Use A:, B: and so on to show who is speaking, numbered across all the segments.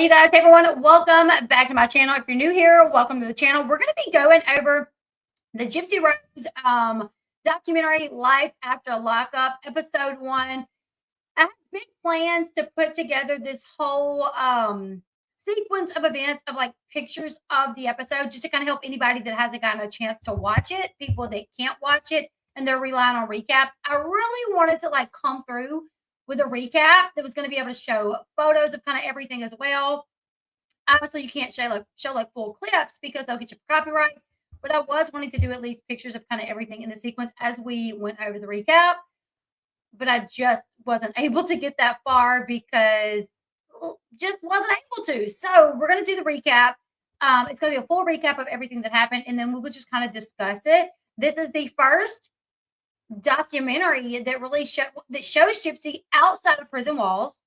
A: you guys. Hey, everyone. Welcome back to my channel. If you're new here, welcome to the channel. We're going to be going over the Gypsy Rose documentary, Life After Lockup, episode 1. I have big plans to put together this whole sequence of events of like pictures of the episode just to kind of help anybody that hasn't gotten a chance to watch it, people that can't watch it and they're relying on recaps. I really wanted to like come through with a recap that was going to be able to show photos of kind of everything as well. Obviously, you can't show like full clips because they'll get you copyright. But I was wanting to do at least pictures of kind of everything in the sequence as we went over the recap. But I just wasn't able to get that far because just wasn't able to. So we're going to do the recap. It's going to be a full recap of everything that happened, and then we will just kind of discuss it. This is the first documentary that really shows Gypsy outside of prison walls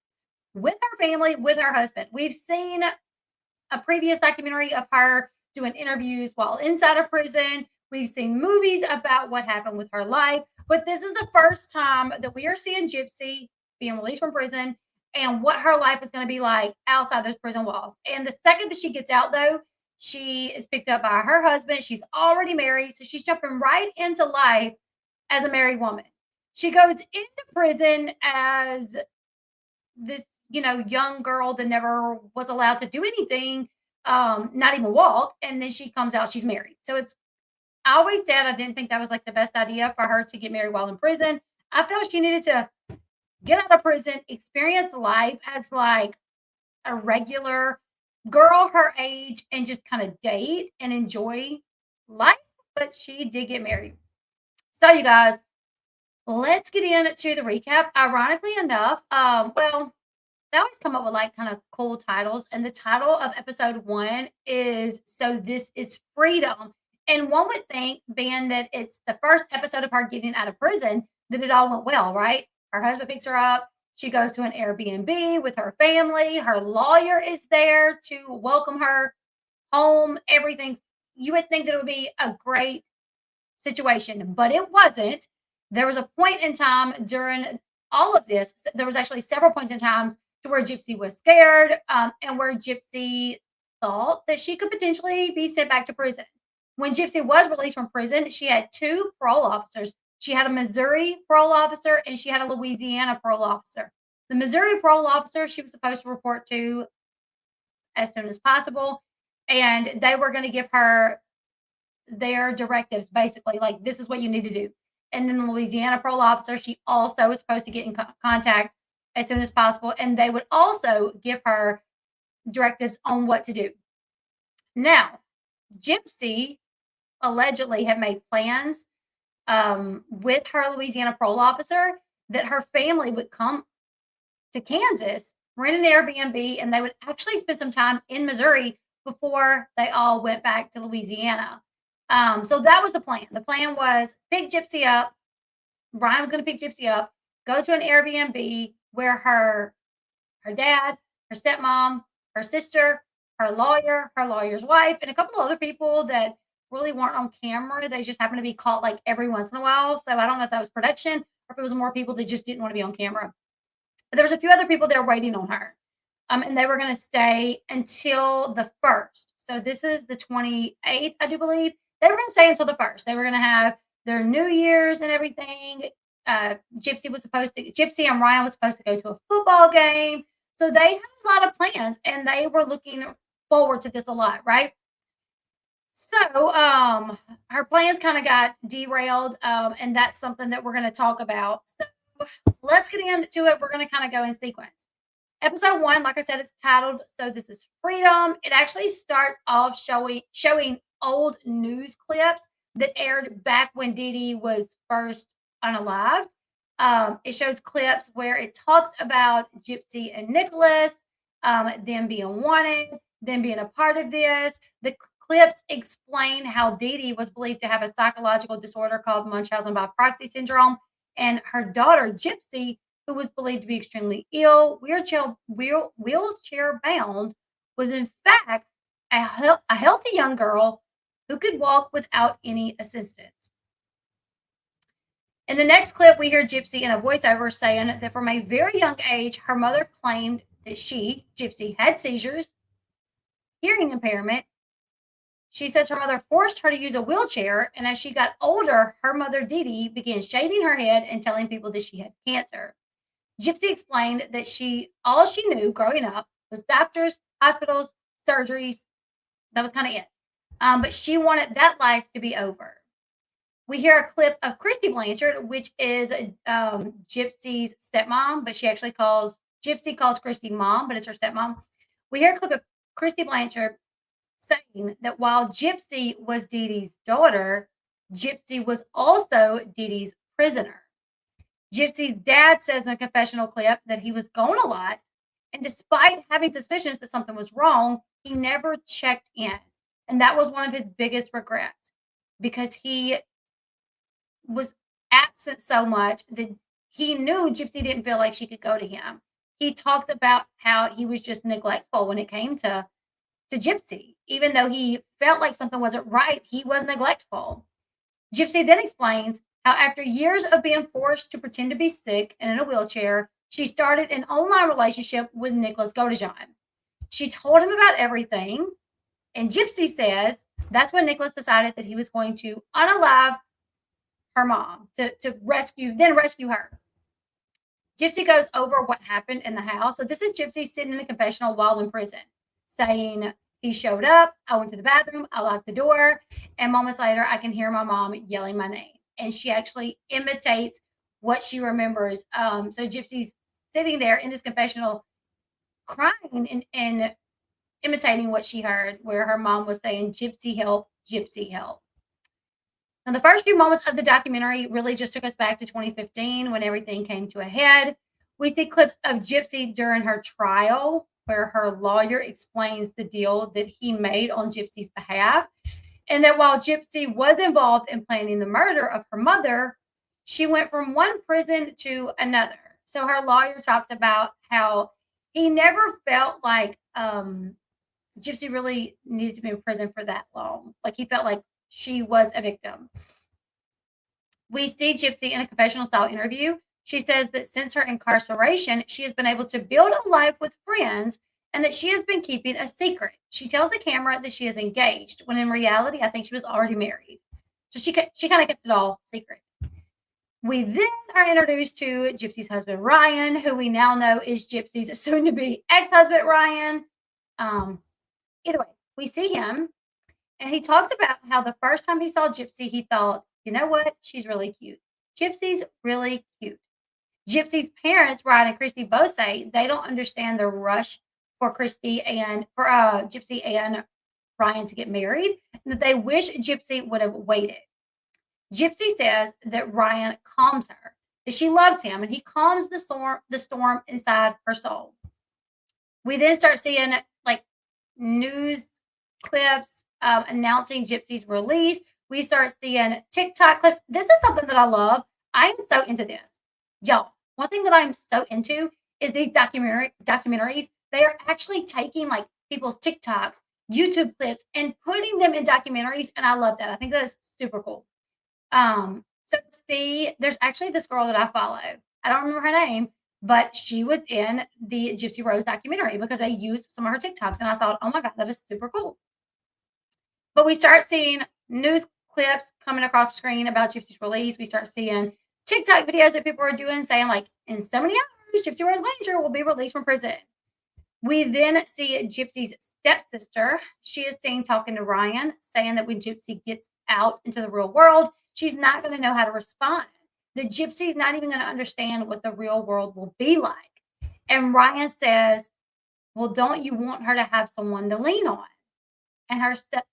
A: with her family, with her husband. We've seen a previous documentary of her doing interviews while inside of prison. We've seen movies about what happened with her life, but this is the first time that we are seeing Gypsy being released from prison and what her life is going to be like outside those prison walls. And the second that she gets out, though, she is picked up by her husband. She's already married, so she's jumping right into life as a married woman. She goes into prison as this, young girl that never was allowed to do anything, not even walk. And then she comes out, she's married. So I always said I didn't think that was like the best idea for her to get married while in prison. I felt she needed to get out of prison, experience life as like a regular girl her age and just kind of date and enjoy life. But she did get married. So, you guys, let's get into the recap. Ironically enough, they always come up with like kind of cool titles. And the title of episode 1 is So This Is Freedom. And one would think, being that it's the first episode of her getting out of prison, that it all went well, right? Her husband picks her up. She goes to an Airbnb with her family. Her lawyer is there to welcome her home. Everything's, you would think that it would be a great situation, but it wasn't. There was a point in time during all of this, there was actually several points in time to where Gypsy was scared and where Gypsy thought that she could potentially be sent back to prison. When Gypsy was released from prison, she had 2 parole officers. She had a Missouri parole officer and she had a Louisiana parole officer. The Missouri parole officer she was supposed to report to as soon as possible, and they were going to give her their directives, basically, like, this is what you need to do. And then the Louisiana parole officer, she also was supposed to get in contact as soon as possible, and they would also give her directives on what to do. Now, Gypsy allegedly had made plans with her Louisiana parole officer that her family would come to Kansas, rent an Airbnb, and they would actually spend some time in Missouri before they all went back to Louisiana. So that was the plan. The plan was pick Gypsy up. Brian was going to pick Gypsy up, go to an Airbnb where her dad, her stepmom, her sister, her lawyer, her lawyer's wife, and a couple of other people that really weren't on camera. They just happened to be caught like every once in a while. So I don't know if that was production or if it was more people that just didn't want to be on camera. But there was a few other people there waiting on her. And they were going to stay until the 1st. So this is the 28th, I do believe. They were going to stay until the 1st. They were going to have their New Year's and everything. Gypsy and Ryan was supposed to go to a football game. So they had a lot of plans and they were looking forward to this a lot, right? So her plans kind of got derailed, and that's something that we're going to talk about. So let's get into it. We're going to kind of go in sequence. Episode 1, like I said, it's titled So This Is Freedom. It actually starts off showing old news clips that aired back when Dee Dee was first unalive. It shows clips where it talks about Gypsy and Nicholas, them being wanted, them being a part of this. The clips explain how Dee Dee was believed to have a psychological disorder called Munchausen by proxy syndrome, and her daughter, Gypsy, who was believed to be extremely ill, wheelchair bound, was in fact a healthy young girl who could walk without any assistance. In the next clip, we hear Gypsy in a voiceover saying that from a very young age, her mother claimed that she, Gypsy, had seizures, hearing impairment. She says her mother forced her to use a wheelchair, and as she got older, her mother Dee Dee began shaving her head and telling people that she had cancer. Gypsy explained that all she knew growing up was doctors, hospitals, surgeries. That was kind of it. But she wanted that life to be over. We hear a clip of Christy Blanchard, which is Gypsy's stepmom, but Gypsy calls Christy mom, but it's her stepmom. We hear a clip of Christy Blanchard saying that while Gypsy was Dee Dee's daughter, Gypsy was also Dee Dee's prisoner. Gypsy's dad says in a confessional clip that he was gone a lot, and despite having suspicions that something was wrong, he never checked in. And that was one of his biggest regrets because he was absent so much that he knew Gypsy didn't feel like she could go to him. He talks about how he was just neglectful when it came to Gypsy. Even though he felt like something wasn't right, he was neglectful. Gypsy then explains how after years of being forced to pretend to be sick and in a wheelchair, she started an online relationship with Nicholas Godejohn. She told him about everything, and Gypsy says that's when Nicholas decided that he was going to unalive her mom to rescue her. Gypsy goes over what happened in the house. So this is Gypsy sitting in a confessional while in prison, saying he showed up, I went to the bathroom, I locked the door, and moments later I can hear my mom yelling my name. And she actually imitates what she remembers. So Gypsy's sitting there in this confessional crying and imitating what she heard, where her mom was saying, Gypsy help, Gypsy help. Now, the first few moments of the documentary really just took us back to 2015 when everything came to a head. We see clips of Gypsy during her trial where her lawyer explains the deal that he made on Gypsy's behalf, and that while Gypsy was involved in planning the murder of her mother, she went from one prison to another. So her lawyer talks about how he never felt like Gypsy really needed to be in prison for that long. Like he felt like she was a victim. We see Gypsy in a confessional style interview. She says that since her incarceration, she has been able to build a life with friends and that she has been keeping a secret. She tells the camera that she is engaged, when in reality, I think she was already married. So she kind of kept it all secret. We then are introduced to Gypsy's husband, Ryan, who we now know is Gypsy's soon-to-be ex-husband, Ryan. Either way, we see him, and he talks about how the first time he saw Gypsy, he thought, you know what? She's really cute. Gypsy's really cute. Gypsy's parents, Ryan and Christy, both say they don't understand the rush for Gypsy and Ryan to get married, and that they wish Gypsy would have waited. Gypsy says that Ryan calms her, that she loves him, and he calms the storm inside her soul. We then start seeing like news clips announcing Gypsy's release. We start seeing TikTok clips. This is something that I love. I'm so into this. Y'all, one thing that I'm so into is these documentaries. They are actually taking like people's TikToks, YouTube clips, and putting them in documentaries. And I love that. I think that is super cool. So see, there's actually this girl that I follow. I don't remember her name, but she was in the Gypsy Rose documentary because they used some of her TikToks. And I thought, oh my God, that is super cool. But we start seeing news clips coming across the screen about Gypsy's release. We start seeing TikTok videos that people are doing saying like, in so many hours, Gypsy Rose Blanchard will be released from prison. We then see Gypsy's stepsister. She is seen talking to Ryan, saying that when Gypsy gets out into the real world, she's not going to know how to respond. The Gypsy's not even going to understand what the real world will be like. And Ryan says, well, don't you want her to have someone to lean on? And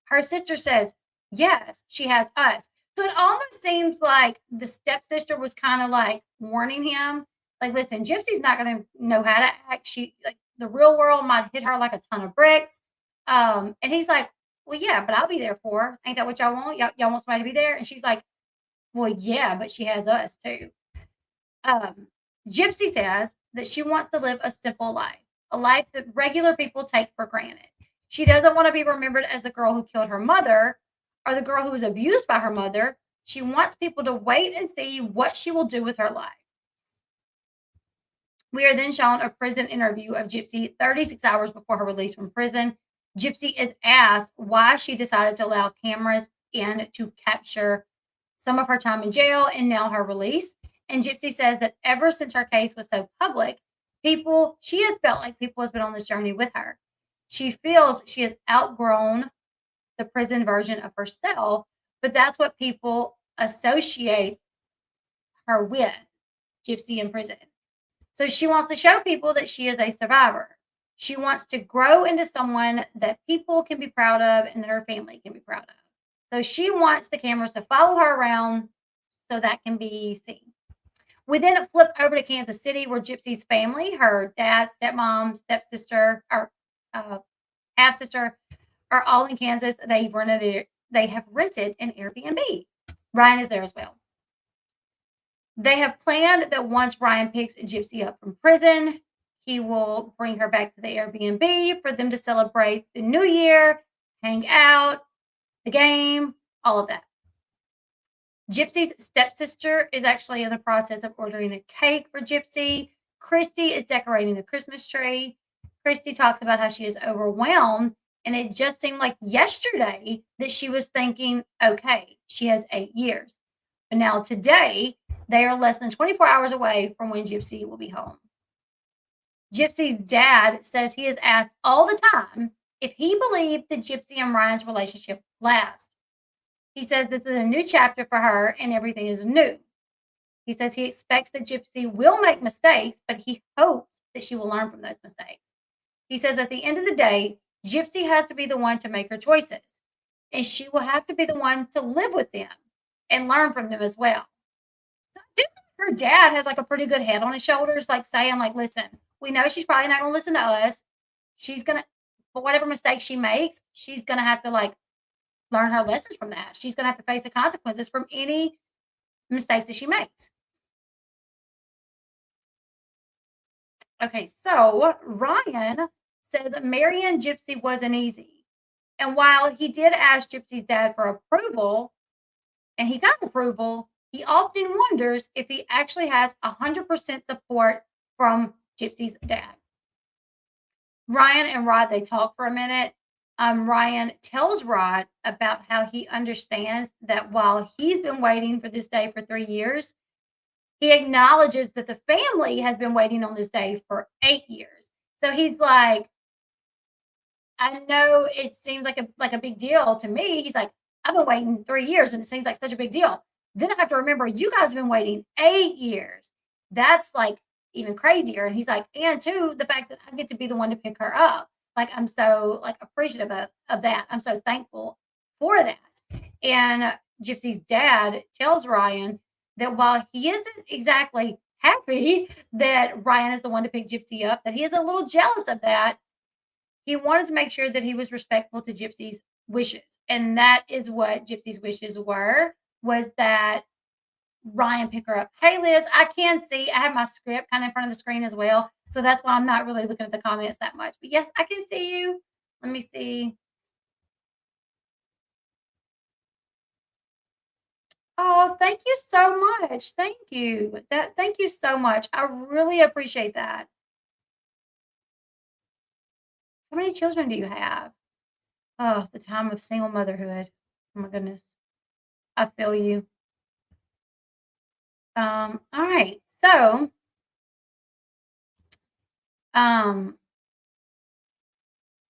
A: her sister says, yes, she has us. So it almost seems like the stepsister was kind of like warning him, like, listen, Gypsy's not going to know how to act. The real world might hit her like a ton of bricks. And he's like, well, yeah, but I'll be there for her. Ain't that what y'all want? Y'all want somebody to be there? And she's like, well, yeah, but she has us too. Gypsy says that she wants to live a simple life, a life that regular people take for granted. She doesn't want to be remembered as the girl who killed her mother or the girl who was abused by her mother. She wants people to wait and see what she will do with her life. We are then shown a prison interview of Gypsy 36 hours before her release from prison. Gypsy is asked why she decided to allow cameras in to capture some of her time in jail and now her release. And Gypsy says that ever since her case was so public, she has felt like people has been on this journey with her. She feels she has outgrown the prison version of herself, but that's what people associate her with, Gypsy in prison. So she wants to show people that she is a survivor. She wants to grow into someone that people can be proud of and that her family can be proud of. So she wants the cameras to follow her around so that can be seen. We then flip over to Kansas City, where Gypsy's family, her dad, stepmom, stepsister, or half sister, are all in Kansas. They have rented an Airbnb. Ryan is there as well. They have planned that once Ryan picks Gypsy up from prison, he will bring her back to the Airbnb for them to celebrate the new year, hang out, the game, all of that. Gypsy's stepsister is actually in the process of ordering a cake for Gypsy. Christy is decorating the Christmas tree. Christy talks about how she is overwhelmed, and it just seemed like yesterday that she was thinking, okay, she has 8 years. But now today, they are less than 24 hours away from when Gypsy will be home. Gypsy's dad says he is asked all the time if he believed that Gypsy and Ryan's relationship would last. He says this is a new chapter for her and everything is new. He says he expects that Gypsy will make mistakes, but he hopes that she will learn from those mistakes. He says at the end of the day, Gypsy has to be the one to make her choices, and she will have to be the one to live with them and learn from them as well. So I do think her dad has like a pretty good head on his shoulders, like saying, like, listen, we know she's probably not going to listen to us. She's going to, for whatever mistake she makes, she's going to have to like learn her lessons from that. She's going to have to face the consequences from any mistakes that she makes. Okay, so Ryan says marrying Gypsy wasn't easy. And while he did ask Gypsy's dad for approval, and he got approval, he often wonders if he actually has 100% support from Gypsy's dad. Ryan and Rod, they talk for a minute. Ryan tells Rod about how he understands that while he's been waiting for this day for 3 years, he acknowledges that the family has been waiting on this day for 8 years. So he's like, I know it seems like a big deal to me. He's like, I've been waiting 3 years and it seems like such a big deal. Then I have to remember you guys have been waiting 8 years. That's like even crazier. And he's like, and two, the fact that I get to be the one to pick her up. Like I'm so like appreciative of that. I'm so thankful for that. And Gypsy's dad tells Ryan that while he isn't exactly happy that Ryan is the one to pick Gypsy up, that he is a little jealous of that. He wanted to make sure that he was respectful to Gypsy's wishes. And that is what Gypsy's wishes were, was that Ryan pick her up. Hey, Liz, I can see, I have my script kind of in front of the screen as well. So that's why I'm not really looking at the comments that much. But yes, I can see you. Let me see. Oh, thank you so much. Thank you. Thank you so much. I really appreciate that. How many children do you have? Oh, the time of single motherhood. Oh my goodness. I feel you. All right. So, um,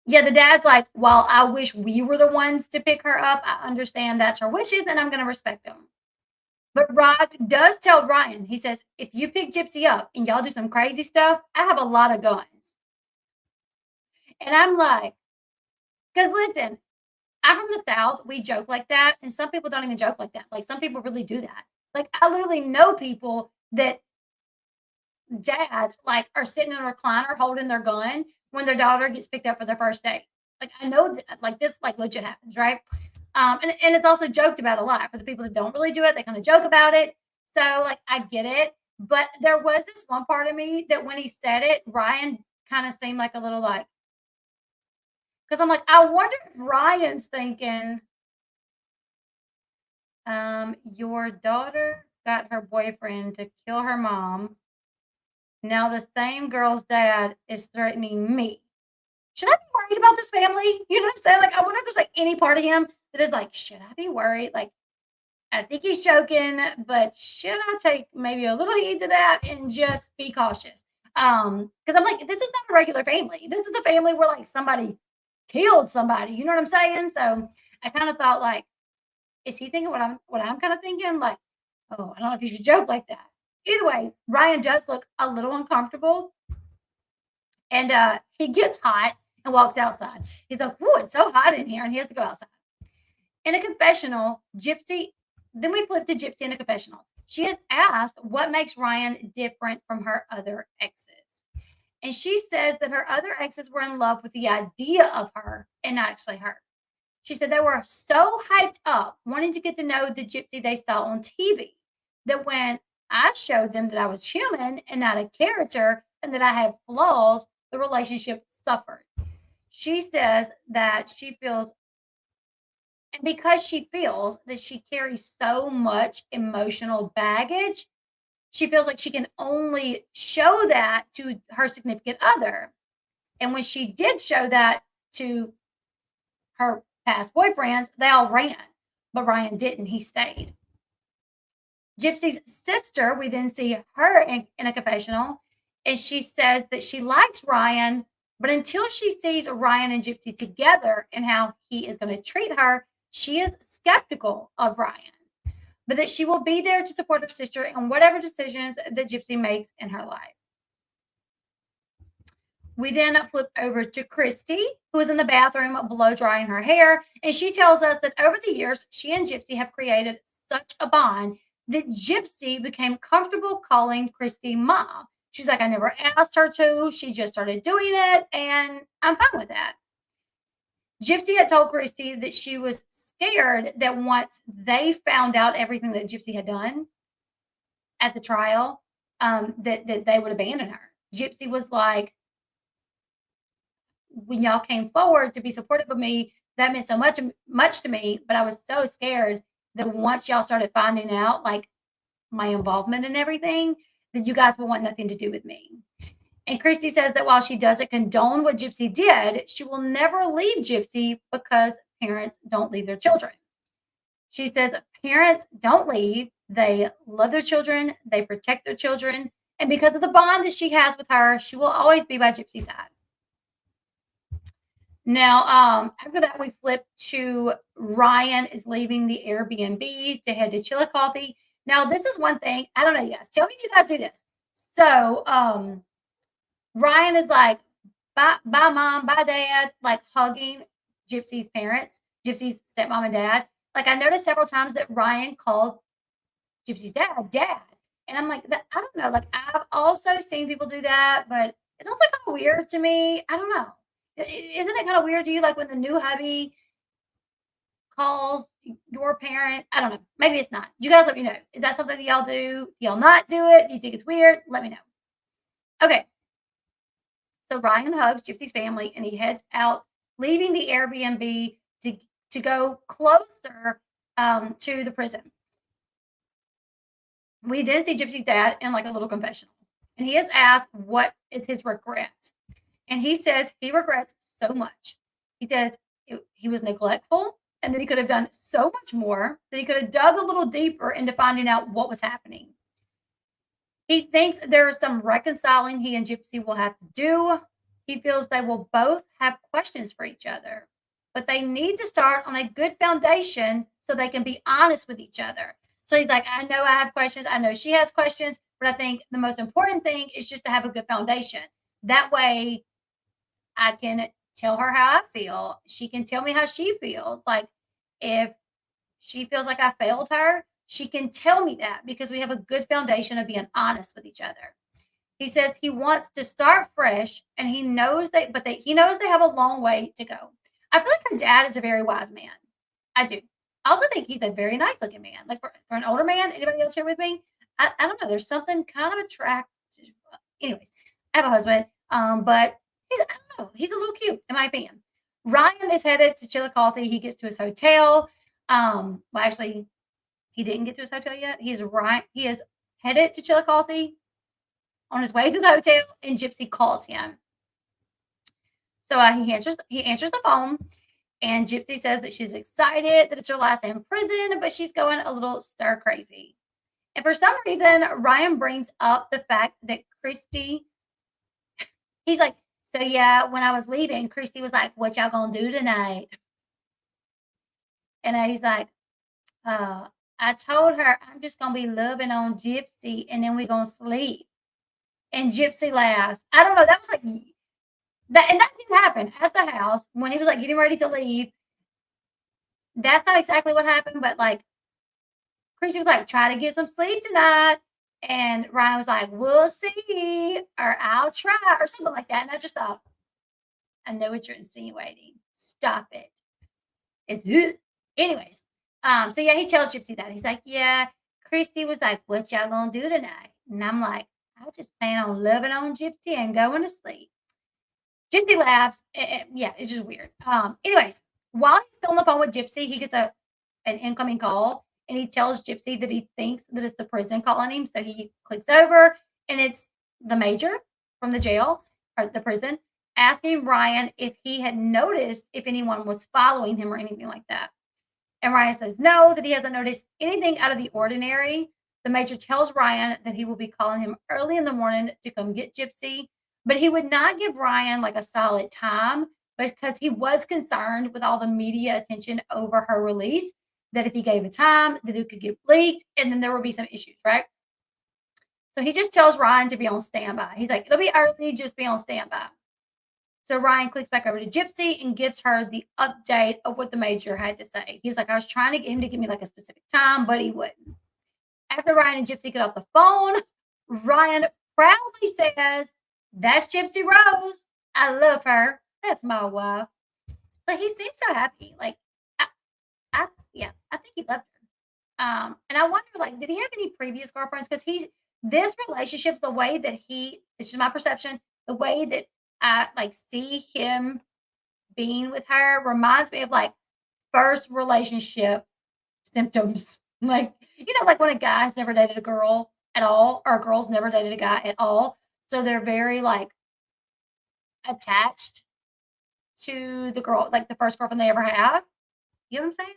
A: yeah, the dad's like, while I wish we were the ones to pick her up, I understand that's her wishes and I'm gonna respect them. But Rod does tell Ryan, he says, if you pick Gypsy up and y'all do some crazy stuff, I have a lot of guns. And I'm like, because listen, I'm from the South. We joke like that. And some people don't even joke like that. Like some people really do that. Like I literally know people that dads like are sitting in a recliner holding their gun when their daughter gets picked up for their first date. Like I know that like this like legit happens, right? And it's also joked about a lot for the people that don't really do it. They kind of joke about it. So like I get it. But there was this one part of me that when he said it, Ryan kind of seemed like a little like, because I'm like, I wonder if Ryan's thinking, your daughter got her boyfriend to kill her mom. Now the same girl's dad is threatening me. Should I be worried about this family? You know what I'm saying? Like, I wonder if there's like any part of him that is like, should I be worried? Like, I think he's joking, but should I take maybe a little heed to that and just be cautious? Because I'm like, this is not a regular family. This is a family where like somebody killed somebody. You know what I'm saying? So I kind of thought like, is he thinking what I'm kind of thinking? Like, oh, I don't know if you should joke like that. Either way, Ryan does look a little uncomfortable, and he gets hot and walks outside. He's like, "Ooh, it's so hot in here," and he has to go outside. In a confessional, Gypsy, then we flip to Gypsy in a confessional. She is asked what makes Ryan different from her other exes. And she says that her other exes were in love with the idea of her and not actually her. She said they were so hyped up wanting to get to know the Gypsy they saw on TV that when I showed them that I was human and not a character and that I had flaws, the relationship suffered. She says that she feels, and because she feels that she carries so much emotional baggage, she feels like she can only show that to her significant other. And when she did show that to her past boyfriends, they all ran, but Ryan didn't. He stayed. Gypsy's sister, we then see her in a confessional, and she says that she likes Ryan, but until she sees Ryan and Gypsy together and how he is going to treat her, she is skeptical of Ryan, but that she will be there to support her sister in whatever decisions that Gypsy makes in her life. We then flip over to Christy, who is in the bathroom blow drying her hair. And she tells us that over the years, she and Gypsy have created such a bond that Gypsy became comfortable calling Christy mom. She's like, I never asked her to. She just started doing it, and I'm fine with that. Gypsy had told Christy that she was scared that once they found out everything that Gypsy had done at the trial, that they would abandon her. Gypsy was like, when y'all came forward to be supportive of me, that meant so much to me. But I was so scared that once y'all started finding out like my involvement and everything, that you guys would want nothing to do with me. And Christy says that while she doesn't condone what Gypsy did, she will never leave Gypsy because parents don't leave their children. She says parents don't leave. They love their children. They protect their children. And because of the bond that she has with her, she will always be by Gypsy's side. Now, after that, we flip to Ryan is leaving the Airbnb to head to Chillicothe. Now, this is one thing. I don't know, you guys. Tell me if you guys do this. So, Ryan is like, bye, bye, mom, bye, dad, like hugging Gypsy's parents, Gypsy's stepmom and dad. Like, I noticed several times that Ryan called Gypsy's dad. And I'm like, I don't know. Like, I've also seen people do that, but it's also kind of weird to me. I don't know. Isn't it kind of weird to you, like when the new hubby calls your parent? I don't know. Maybe it's not. You guys let me know. Is that something that y'all do? Y'all not do it? Do you think it's weird? Let me know. Okay. So Ryan hugs Gypsy's family and he heads out, leaving the Airbnb to go closer to the prison. We then see Gypsy's dad in like a little confessional, and he is asked what is his regret. And he says he regrets so much. He says he was neglectful and that he could have done so much more, that he could have dug a little deeper into finding out what was happening. He thinks there is some reconciling he and Gypsy will have to do. He feels they will both have questions for each other, but they need to start on a good foundation so they can be honest with each other. So he's like, I know I have questions. I know she has questions, but I think the most important thing is just to have a good foundation. That way, I can tell her how I feel. She can tell me how she feels. Like if she feels like I failed her, she can tell me that because we have a good foundation of being honest with each other. He says he wants to start fresh and he knows he knows they have a long way to go. I feel like her dad is a very wise man. I do. I also think he's a very nice looking man. Like for an older man, anybody else here with me? I don't know. There's something kind of attractive. Anyways, I have a husband, but I don't know. He's a little cute, in my opinion. Ryan is headed to Chillicothe. He gets to his hotel. Well, actually, he didn't get to his hotel yet. He is headed to Chillicothe. on his way to the hotel, and Gypsy calls him. So he answers the phone, and Gypsy says that she's excited that it's her last day in prison, but she's going a little stir crazy. And for some reason, Ryan brings up the fact that Christy, he's like, so yeah, when I was leaving, Christy was like, what y'all gonna do tonight? And he's like, uh, I told her I'm just gonna be loving on Gypsy and then we're gonna sleep. And Gypsy laughs. I don't know. That was like that, and that didn't happen at the house when he was like getting ready to leave. That's not exactly what happened, but like Chrissy was like, try to get some sleep tonight. And Ryan was like, we'll see, or I'll try, or something like that. And I just thought, I know what you're insinuating. Stop it. It's anyways. So yeah, he tells Gypsy that. He's like, yeah, Christy was like, what y'all gonna do tonight? And I'm like, I just plan on loving on Gypsy and going to sleep. Gypsy laughs. Yeah, it's just weird. Anyways, while he's still on the phone with Gypsy, he gets an incoming call, and he tells Gypsy that he thinks that it's the prison calling him. So he clicks over, and it's the major from the jail or the prison asking Ryan if he had noticed if anyone was following him or anything like that. And Ryan says no, that he hasn't noticed anything out of the ordinary. The major tells Ryan that he will be calling him early in the morning to come get Gypsy, but he would not give Ryan like a solid time because he was concerned with all the media attention over her release. That if he gave a time, that it could get leaked and then there would be some issues, right? So he just tells Ryan to be on standby. He's like, it'll be early, just be on standby. So Ryan clicks back over to Gypsy and gives her the update of what the major had to say. He was like, I was trying to get him to give me like a specific time, but he wouldn't. After Ryan and Gypsy get off the phone, Ryan proudly says, that's Gypsy Rose. I love her. That's my wife. Like he seems so happy. Like yeah, I think he loved her. And I wonder, like, did he have any previous girlfriends? Because this relationship, the way that it's just my perception, the way that I like see him being with her reminds me of like first relationship symptoms. Like, like when a guy's never dated a girl at all, or a girl's never dated a guy at all. So they're very like attached to the girl, like the first girlfriend they ever have. You know what I'm saying?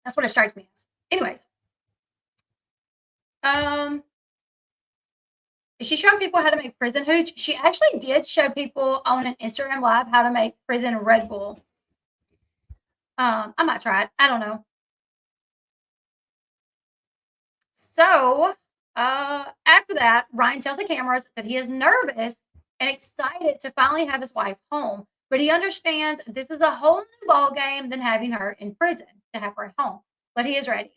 A: That's what it strikes me as. Anyways, is she showing people how to make prison hooch? She actually did show people on an Instagram live how to make prison Red Bull. I might try it. I don't know. So, after that, Ryan tells the cameras that he is nervous and excited to finally have his wife home, but he understands this is a whole new ball game than having her in prison to have her at home. But he is ready.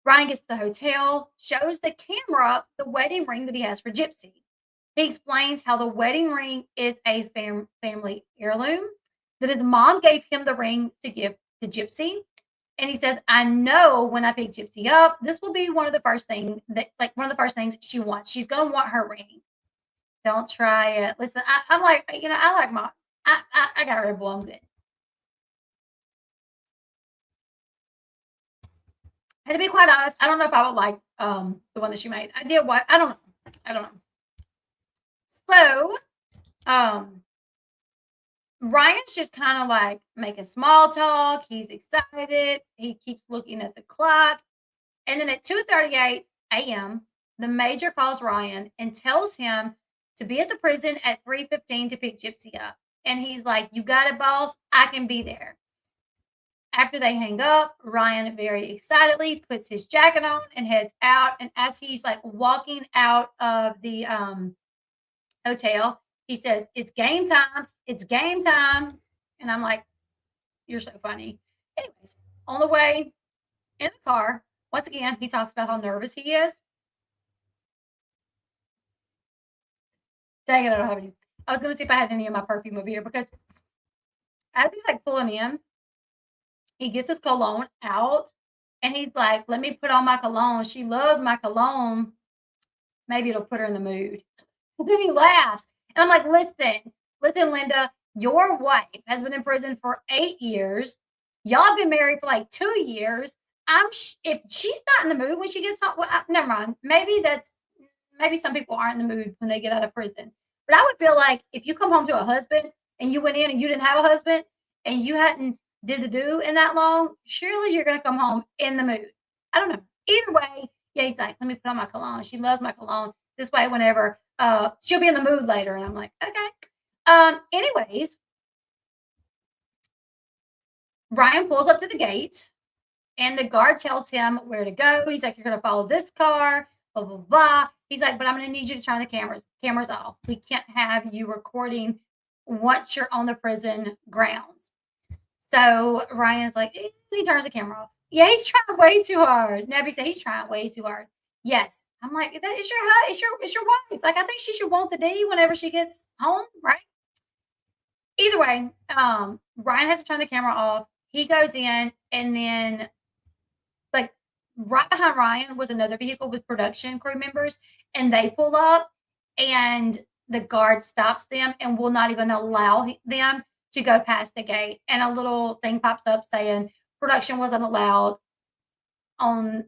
A: Ryan gets to the hotel, shows the camera the wedding ring that he has for Gypsy. He explains how the wedding ring is a family heirloom, that his mom gave him the ring to give to Gypsy. And he says, I know when I pick Gypsy up, this will be one of the first things she wants. She's going to want her ring. Don't try it. Listen, I'm like, I like mom. I got Red Bull. I'm good. And to be quite honest, I don't know if I would like the one that she made. I did what? I don't know. So, Ryan's just kind of like making small talk. He's excited. He keeps looking at the clock. And then at 2:38 a.m., the major calls Ryan and tells him to be at the prison at 3:15 to pick Gypsy up. And he's like, you got it, boss. I can be there. After they hang up, Ryan very excitedly puts his jacket on and heads out. And as he's like walking out of the hotel, he says, it's game time. It's game time. And I'm like, you're so funny. Anyways, on the way in the car, once again, he talks about how nervous he is. Dang it, I don't have any. I was going to see if I had any of my perfume over here because as he's like pulling in, he gets his cologne out and he's like, let me put on my cologne. She loves my cologne. Maybe it'll put her in the mood. And then he laughs. And I'm like, listen, Linda, your wife has been in prison for 8 years. Y'all have been married for like 2 years. if she's not in the mood when she gets home, well, never mind. Maybe some people aren't in the mood when they get out of prison. But I would feel like if you come home to a husband and you went in and you didn't have a husband and you hadn't did the do in that long, surely you're going to come home in the mood. I don't know. Either way, yeah, he's like, let me put on my cologne. She loves my cologne. This way, whenever she'll be in the mood later, and I'm like, okay. Anyways, Ryan pulls up to the gate and the guard tells him where to go. He's like, you're going to follow this car, blah, blah, blah. He's like, but I'm going to need you to turn the cameras off. We can't have you recording once you're on the prison grounds. So Ryan's like, he turns the camera off. Yeah, he's trying way too hard. Nebby said he's trying way too hard. Yes. I'm like, that is it's your wife. Like, I think she should want the D whenever she gets home, right? Either way, Ryan has to turn the camera off. He goes in, and then like right behind Ryan was another vehicle with production crew members, and they pull up, and the guard stops them and will not even allow them to go past the gate. And a little thing pops up saying production wasn't allowed on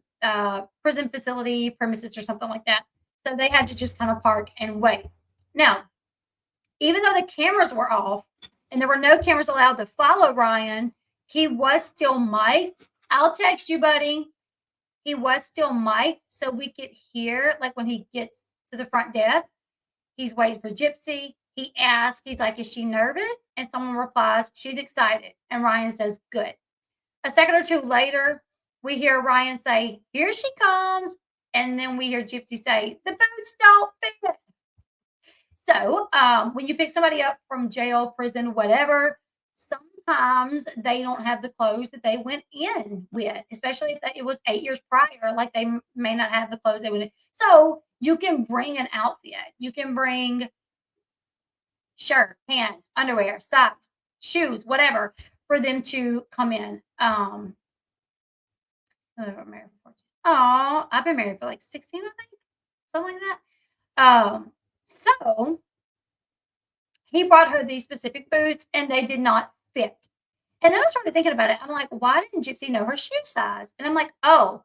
A: prison facility premises or something like that. So they had to just kind of park and wait. Now, even though the cameras were off and there were no cameras allowed to follow Ryan, he was still mic'd. I'll text you, buddy. He was still mic'd so we could hear, like when he gets to the front desk, he's waiting for Gypsy. He asks, he's like, is she nervous? And someone replies, she's excited. And Ryan says, good. A second or two later, we hear Ryan say, here she comes. And then we hear Gypsy say, the boots don't fit. So when you pick somebody up from jail, prison, whatever, sometimes they don't have the clothes that they went in with, especially if it was 8 years prior. Like they may not have the clothes they went in. So you can bring an outfit. You can bring shirt, pants, underwear, socks, shoes, whatever, for them to come in. I've been married for like 16, I think, something like that. So he brought her these specific boots and they did not fit. And then I started thinking about it. I'm like, why didn't Gypsy know her shoe size? And I'm like, oh,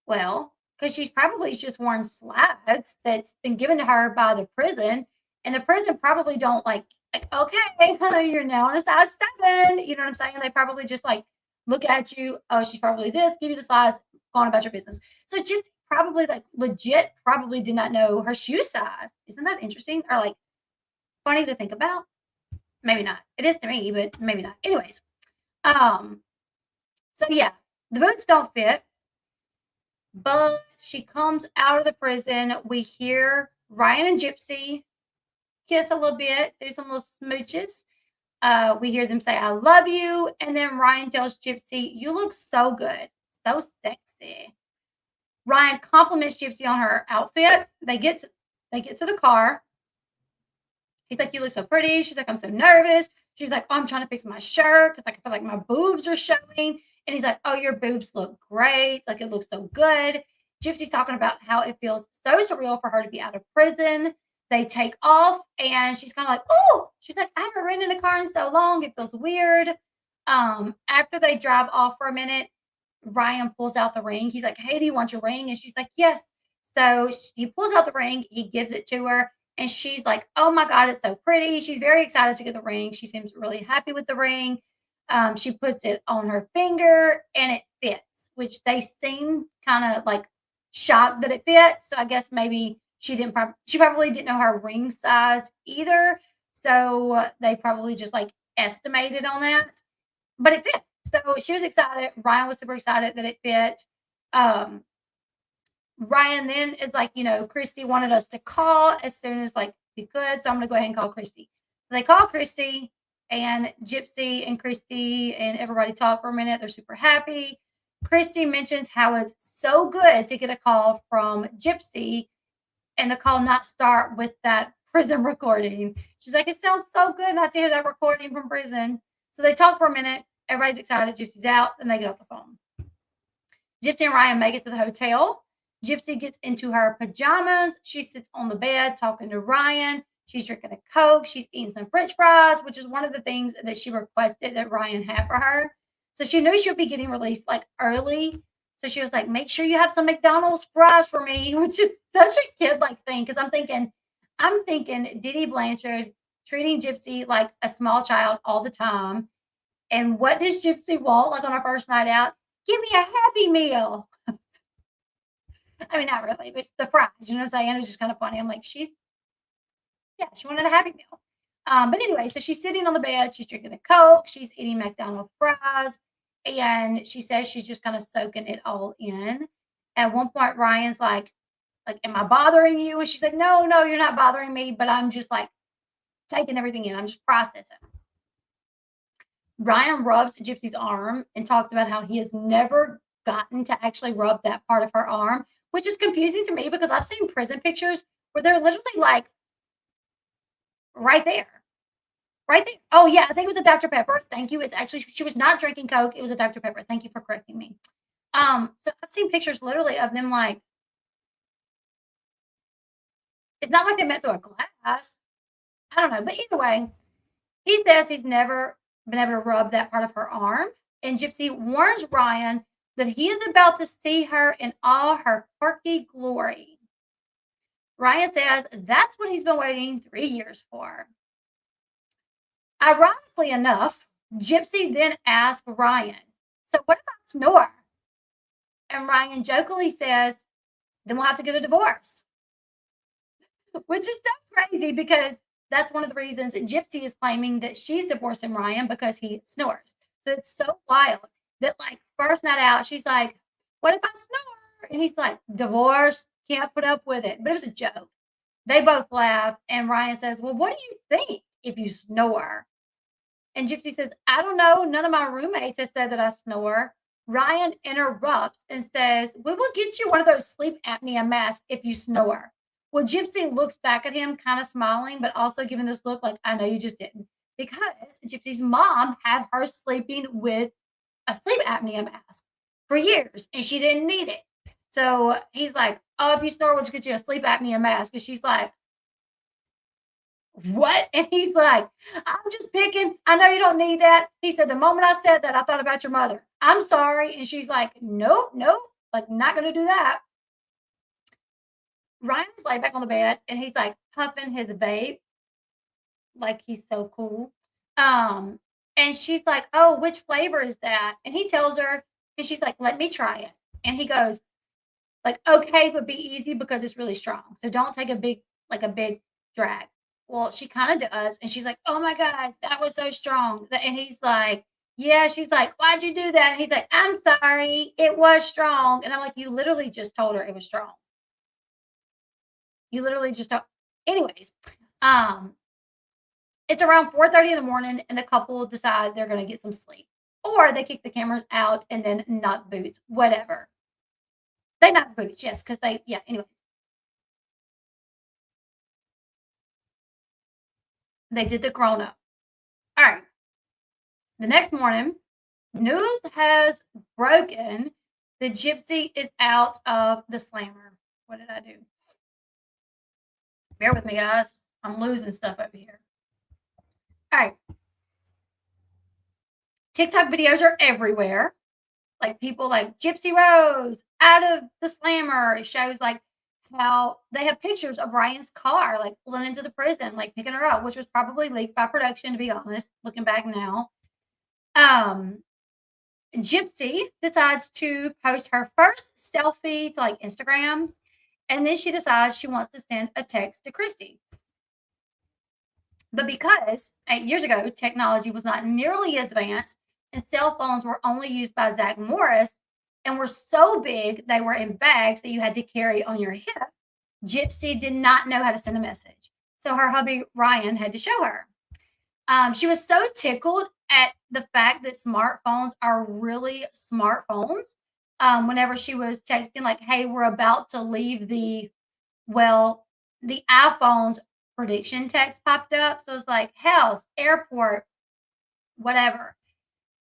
A: well, because she's probably just worn slides that's been given to her by the prison. And the prison probably don't like okay, you're now on a size 7. You know what I'm saying? They probably just like look at you. Oh, she's probably this, give you the slides, go on about your business. So Gypsy probably like legit probably did not know her shoe size. Isn't that interesting? Or like funny to think about? Maybe not. It is to me, but maybe not. Anyways, so yeah, the boots don't fit, but she comes out of the prison. We hear Ryan and Gypsy kiss a little bit, do some little smooches. We hear them say, I love you. And then Ryan tells Gypsy, you look so good, so sexy. Ryan compliments Gypsy on her outfit. They get to the car. He's like, you look so pretty. She's like, I'm so nervous. She's like, oh, I'm trying to fix my shirt because like, I feel like my boobs are showing. And he's like, oh, your boobs look great. Like, it looks so good. Gypsy's talking about how it feels so surreal for her to be out of prison. They take off, and she's kind of like, oh, she's like, I haven't ridden in a car in so long. It feels weird. After they drive off for a minute, Ryan pulls out the ring. He's like, hey, do you want your ring? And she's like, yes. So he pulls out the ring. He gives it to her. And she's like, oh my God, it's so pretty. She's very excited to get the ring. She seems really happy with the ring. She puts it on her finger and it fits, which they seem kind of like shocked that it fit. So I guess maybe she probably didn't know her ring size either. So they probably just like estimated on that, but it fit. So she was excited. Ryan was super excited that it fit. Ryan then is like, Christy wanted us to call as soon as like we could. So I'm going to go ahead and call Christy. So they call Christy, and Gypsy and Christy and everybody talk for a minute. They're super happy. Christy mentions how it's so good to get a call from Gypsy and the call not start with that prison recording. She's like, it sounds so good not to hear that recording from prison. So they talk for a minute. Everybody's excited. Gypsy's out, and they get off the phone. Gypsy and Ryan make it to the hotel. Gypsy gets into her pajamas. She sits on the bed talking to Ryan. She's drinking a Coke. She's eating some French fries, which is one of the things that she requested that Ryan have for her. So she knew she would be getting released like early. So she was like, make sure you have some McDonald's fries for me, which is such a kid like thing. Cause I'm thinking Diddy Blanchard treating Gypsy like a small child all the time. And what does Gypsy want like on our first night out? Give me a Happy Meal. I mean, not really, but the fries, you know what I'm saying? It's just kind of funny. I'm like, yeah, she wanted a Happy Meal. But anyway, so she's sitting on the bed, she's drinking a Coke, she's eating McDonald's fries, and she says she's just kind of soaking it all in. At one point, Ryan's like, am I bothering you? And she's like, no, no, you're not bothering me, but I'm just like taking everything in. I'm just processing. Ryan rubs Gypsy's arm and talks about how he has never gotten to actually rub that part of her arm, which is confusing to me because I've seen prison pictures where they're literally like right there. Right there. Oh, yeah, I think it was a Dr. Pepper. Thank you. It's actually she was not drinking Coke. It was a Dr. Pepper. Thank you for correcting me. So I've seen pictures literally of them like it's not like they met through a glass. I don't know. But either way, he says he's never been able to rub that part of her arm. And Gypsy warns Ryan that he is about to see her in all her quirky glory. Ryan says that's what he's been waiting 3 years for. Ironically enough, Gypsy then asked Ryan, so what if I snore? And Ryan jokingly says, then we'll have to get a divorce, which is so crazy because that's one of the reasons Gypsy is claiming that she's divorcing Ryan because he snores. So it's so wild that, like, first night out, she's like, what if I snore? And he's like, divorce, can't put up with it. But it was a joke. They both laugh, and Ryan says, well, what do you think if you snore? And Gypsy says, I don't know. None of my roommates have said that I snore. Ryan interrupts and says, we will get you one of those sleep apnea masks if you snore. Well, Gypsy looks back at him, kind of smiling, but also giving this look like, I know you just didn't. Because Gypsy's mom had her sleeping with a sleep apnea mask for years, and she didn't need it. So he's like, oh, if you snore, we'll just get you a sleep apnea mask. And she's like, what? And he's like, I'm just picking. I know you don't need that. He said, the moment I said that, I thought about your mother. I'm sorry. And she's like, nope, nope, like, not going to do that. Ryan's laid back on the bed and he's like puffing his vape, like he's so cool. Um, and she's like, oh, which flavor is that? And he tells her, and she's like, let me try it. And he goes, like, okay, but be easy because it's really strong. So don't take a big drag. Well, she kind of does. And she's like, oh my God, that was so strong. And he's like, yeah, she's like, why'd you do that? And he's like, I'm sorry, it was strong. And I'm like, you literally just told her it was strong. You literally just don't. Anyways, um, it's around 4:30 in the morning, and the couple decide they're gonna get some sleep. Or they kick the cameras out and then knock boots, whatever. They knock boots, yes, because anyways, they did the grown up. All right. The next morning, news has broken that Gypsy is out of the slammer. What did I do? Bear with me, guys. I'm losing stuff over here. All right. TikTok videos are everywhere. Like people like Gypsy Rose out of the slammer. It shows like how they have pictures of Ryan's car like pulling into the prison, like picking her up, which was probably leaked by production, to be honest, looking back now. Um, Gypsy decides to post her first selfie to like Instagram, and then she decides she wants to send a text to Christy. But because 8 years ago, technology was not nearly as advanced and cell phones were only used by Zach Morris and were so big they were in bags that you had to carry on your hip, Gypsy did not know how to send a message. So her hubby, Ryan, had to show her. She was so tickled at the fact that smartphones are really smartphones. Whenever she was texting, like, hey, we're about to leave the iPhone's prediction text popped up. So it's like house, airport, whatever.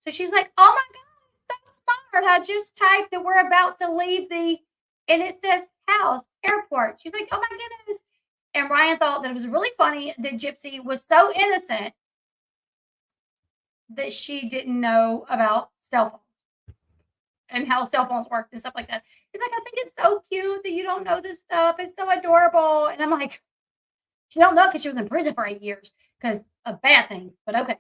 A: So she's like, oh my God, so smart. I just typed that we're about to leave and it says house, airport. She's like, oh my goodness. And Ryan thought that it was really funny that Gypsy was so innocent that she didn't know about cell phones and how cell phones work and stuff like that. He's like, I think it's so cute that you don't know this stuff. It's so adorable. And I'm like, she don't know because she was in prison for 8 years because of bad things. But okay.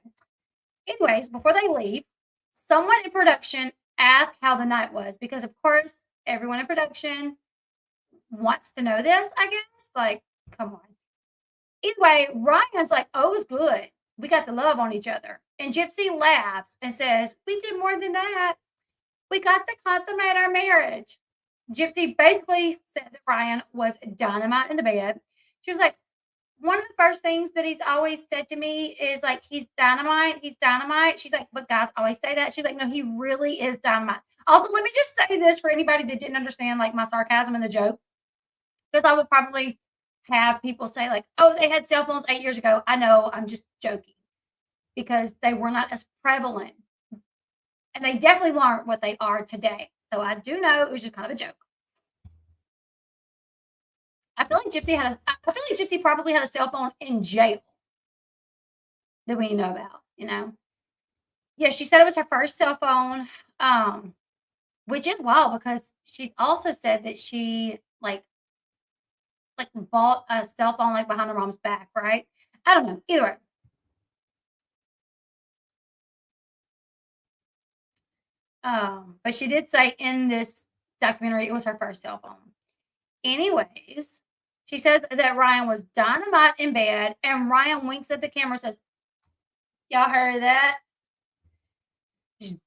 A: Anyways, before they leave, someone in production asked how the night was because, of course, everyone in production wants to know this, I guess. Like, come on. Anyway, Ryan's like, oh, it was good. We got to love on each other. And Gypsy laughs and says, we did more than that. We got to consummate our marriage. Gypsy basically said that Ryan was dynamite in the bed. She was like, one of the first things that he's always said to me is like, he's dynamite. He's dynamite. She's like, but guys always say that. She's like, no, he really is dynamite. Also, let me just say this for anybody that didn't understand like my sarcasm and the joke, because I would probably have people say like, oh, they had cell phones 8 years ago. I know, I'm just joking because they were not as prevalent. And they definitely weren't what they are today. So I do know it was just kind of a joke. I feel like Gypsy probably had a cell phone in jail that we know about, you know. Yeah, she said it was her first cell phone, which is wild because she's also said that she like bought a cell phone like behind her mom's back, right? I don't know. Either way. But she did say in this documentary it was her first cell phone. Anyways, she says that Ryan was dynamite in bed, and Ryan winks at the camera and says, y'all heard that? Just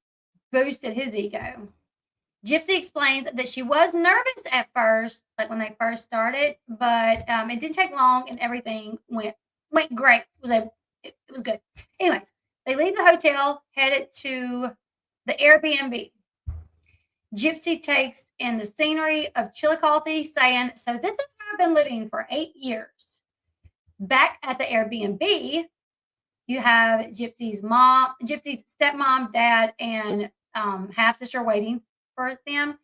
A: boosted his ego. Gypsy explains that she was nervous at first, like when they first started, but it didn't take long and everything went great. It was good. Anyways, they leave the hotel, headed to the Airbnb. Gypsy takes in the scenery of Chillicothe, saying, so this is where I've been living for 8 years. Back at the Airbnb, you have Gypsy's stepmom, dad, and half sister waiting for them.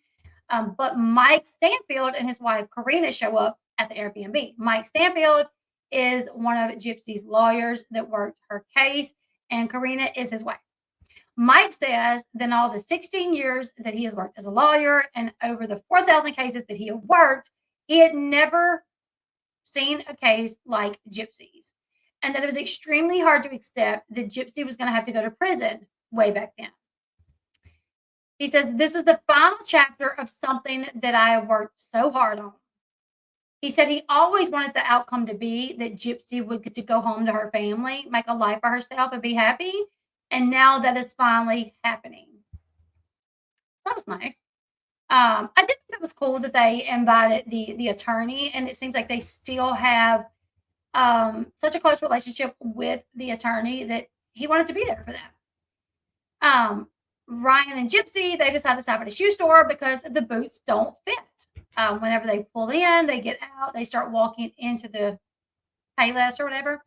A: But Mike Stanfield and his wife Karina show up at the Airbnb. Mike Stanfield is one of Gypsy's lawyers that worked her case, and Karina is his wife. Mike says that in all the 16 years that he has worked as a lawyer and over the 4,000 cases that he had worked, he had never seen a case like Gypsy's, and that it was extremely hard to accept that Gypsy was going to have to go to prison way back then. He says, this is the final chapter of something that I have worked so hard on. He said he always wanted the outcome to be that Gypsy would get to go home to her family, make a life for herself, and be happy. And now that is finally happening. That was nice. I did think it was cool that they invited the attorney, and it seems like they still have such a close relationship with the attorney that he wanted to be there for them. Ryan and Gypsy, they decide to stop at a shoe store because the boots don't fit. Whenever they pull in, they get out, they start walking into the Payless or whatever,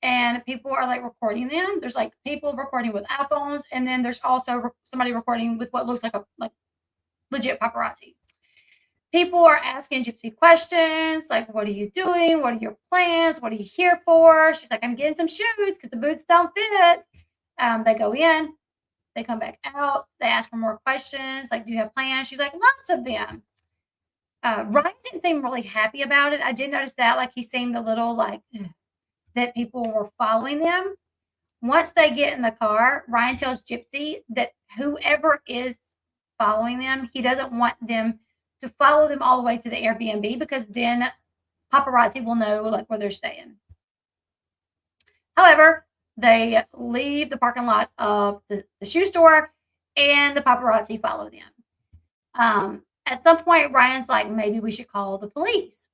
A: and people are like recording them. There's like people recording with iPhones, and then there's also somebody recording with what looks like legit paparazzi. People are asking Gypsy questions like, what are you doing? What are your plans? What are you here for? She's like, I'm getting some shoes because the boots don't fit. They go in, they come back out, they ask her more questions like, do you have plans? She's like, lots of them. Ryan didn't seem really happy about it. I did notice that, like, he seemed a little like that people were following them. Once they get in the car, Ryan tells Gypsy that whoever is following them, he doesn't want them to follow them all the way to the Airbnb because then paparazzi will know like where they're staying. However, they leave the parking lot of the shoe store and the paparazzi follow them. At some point, Ryan's like, maybe we should call the police.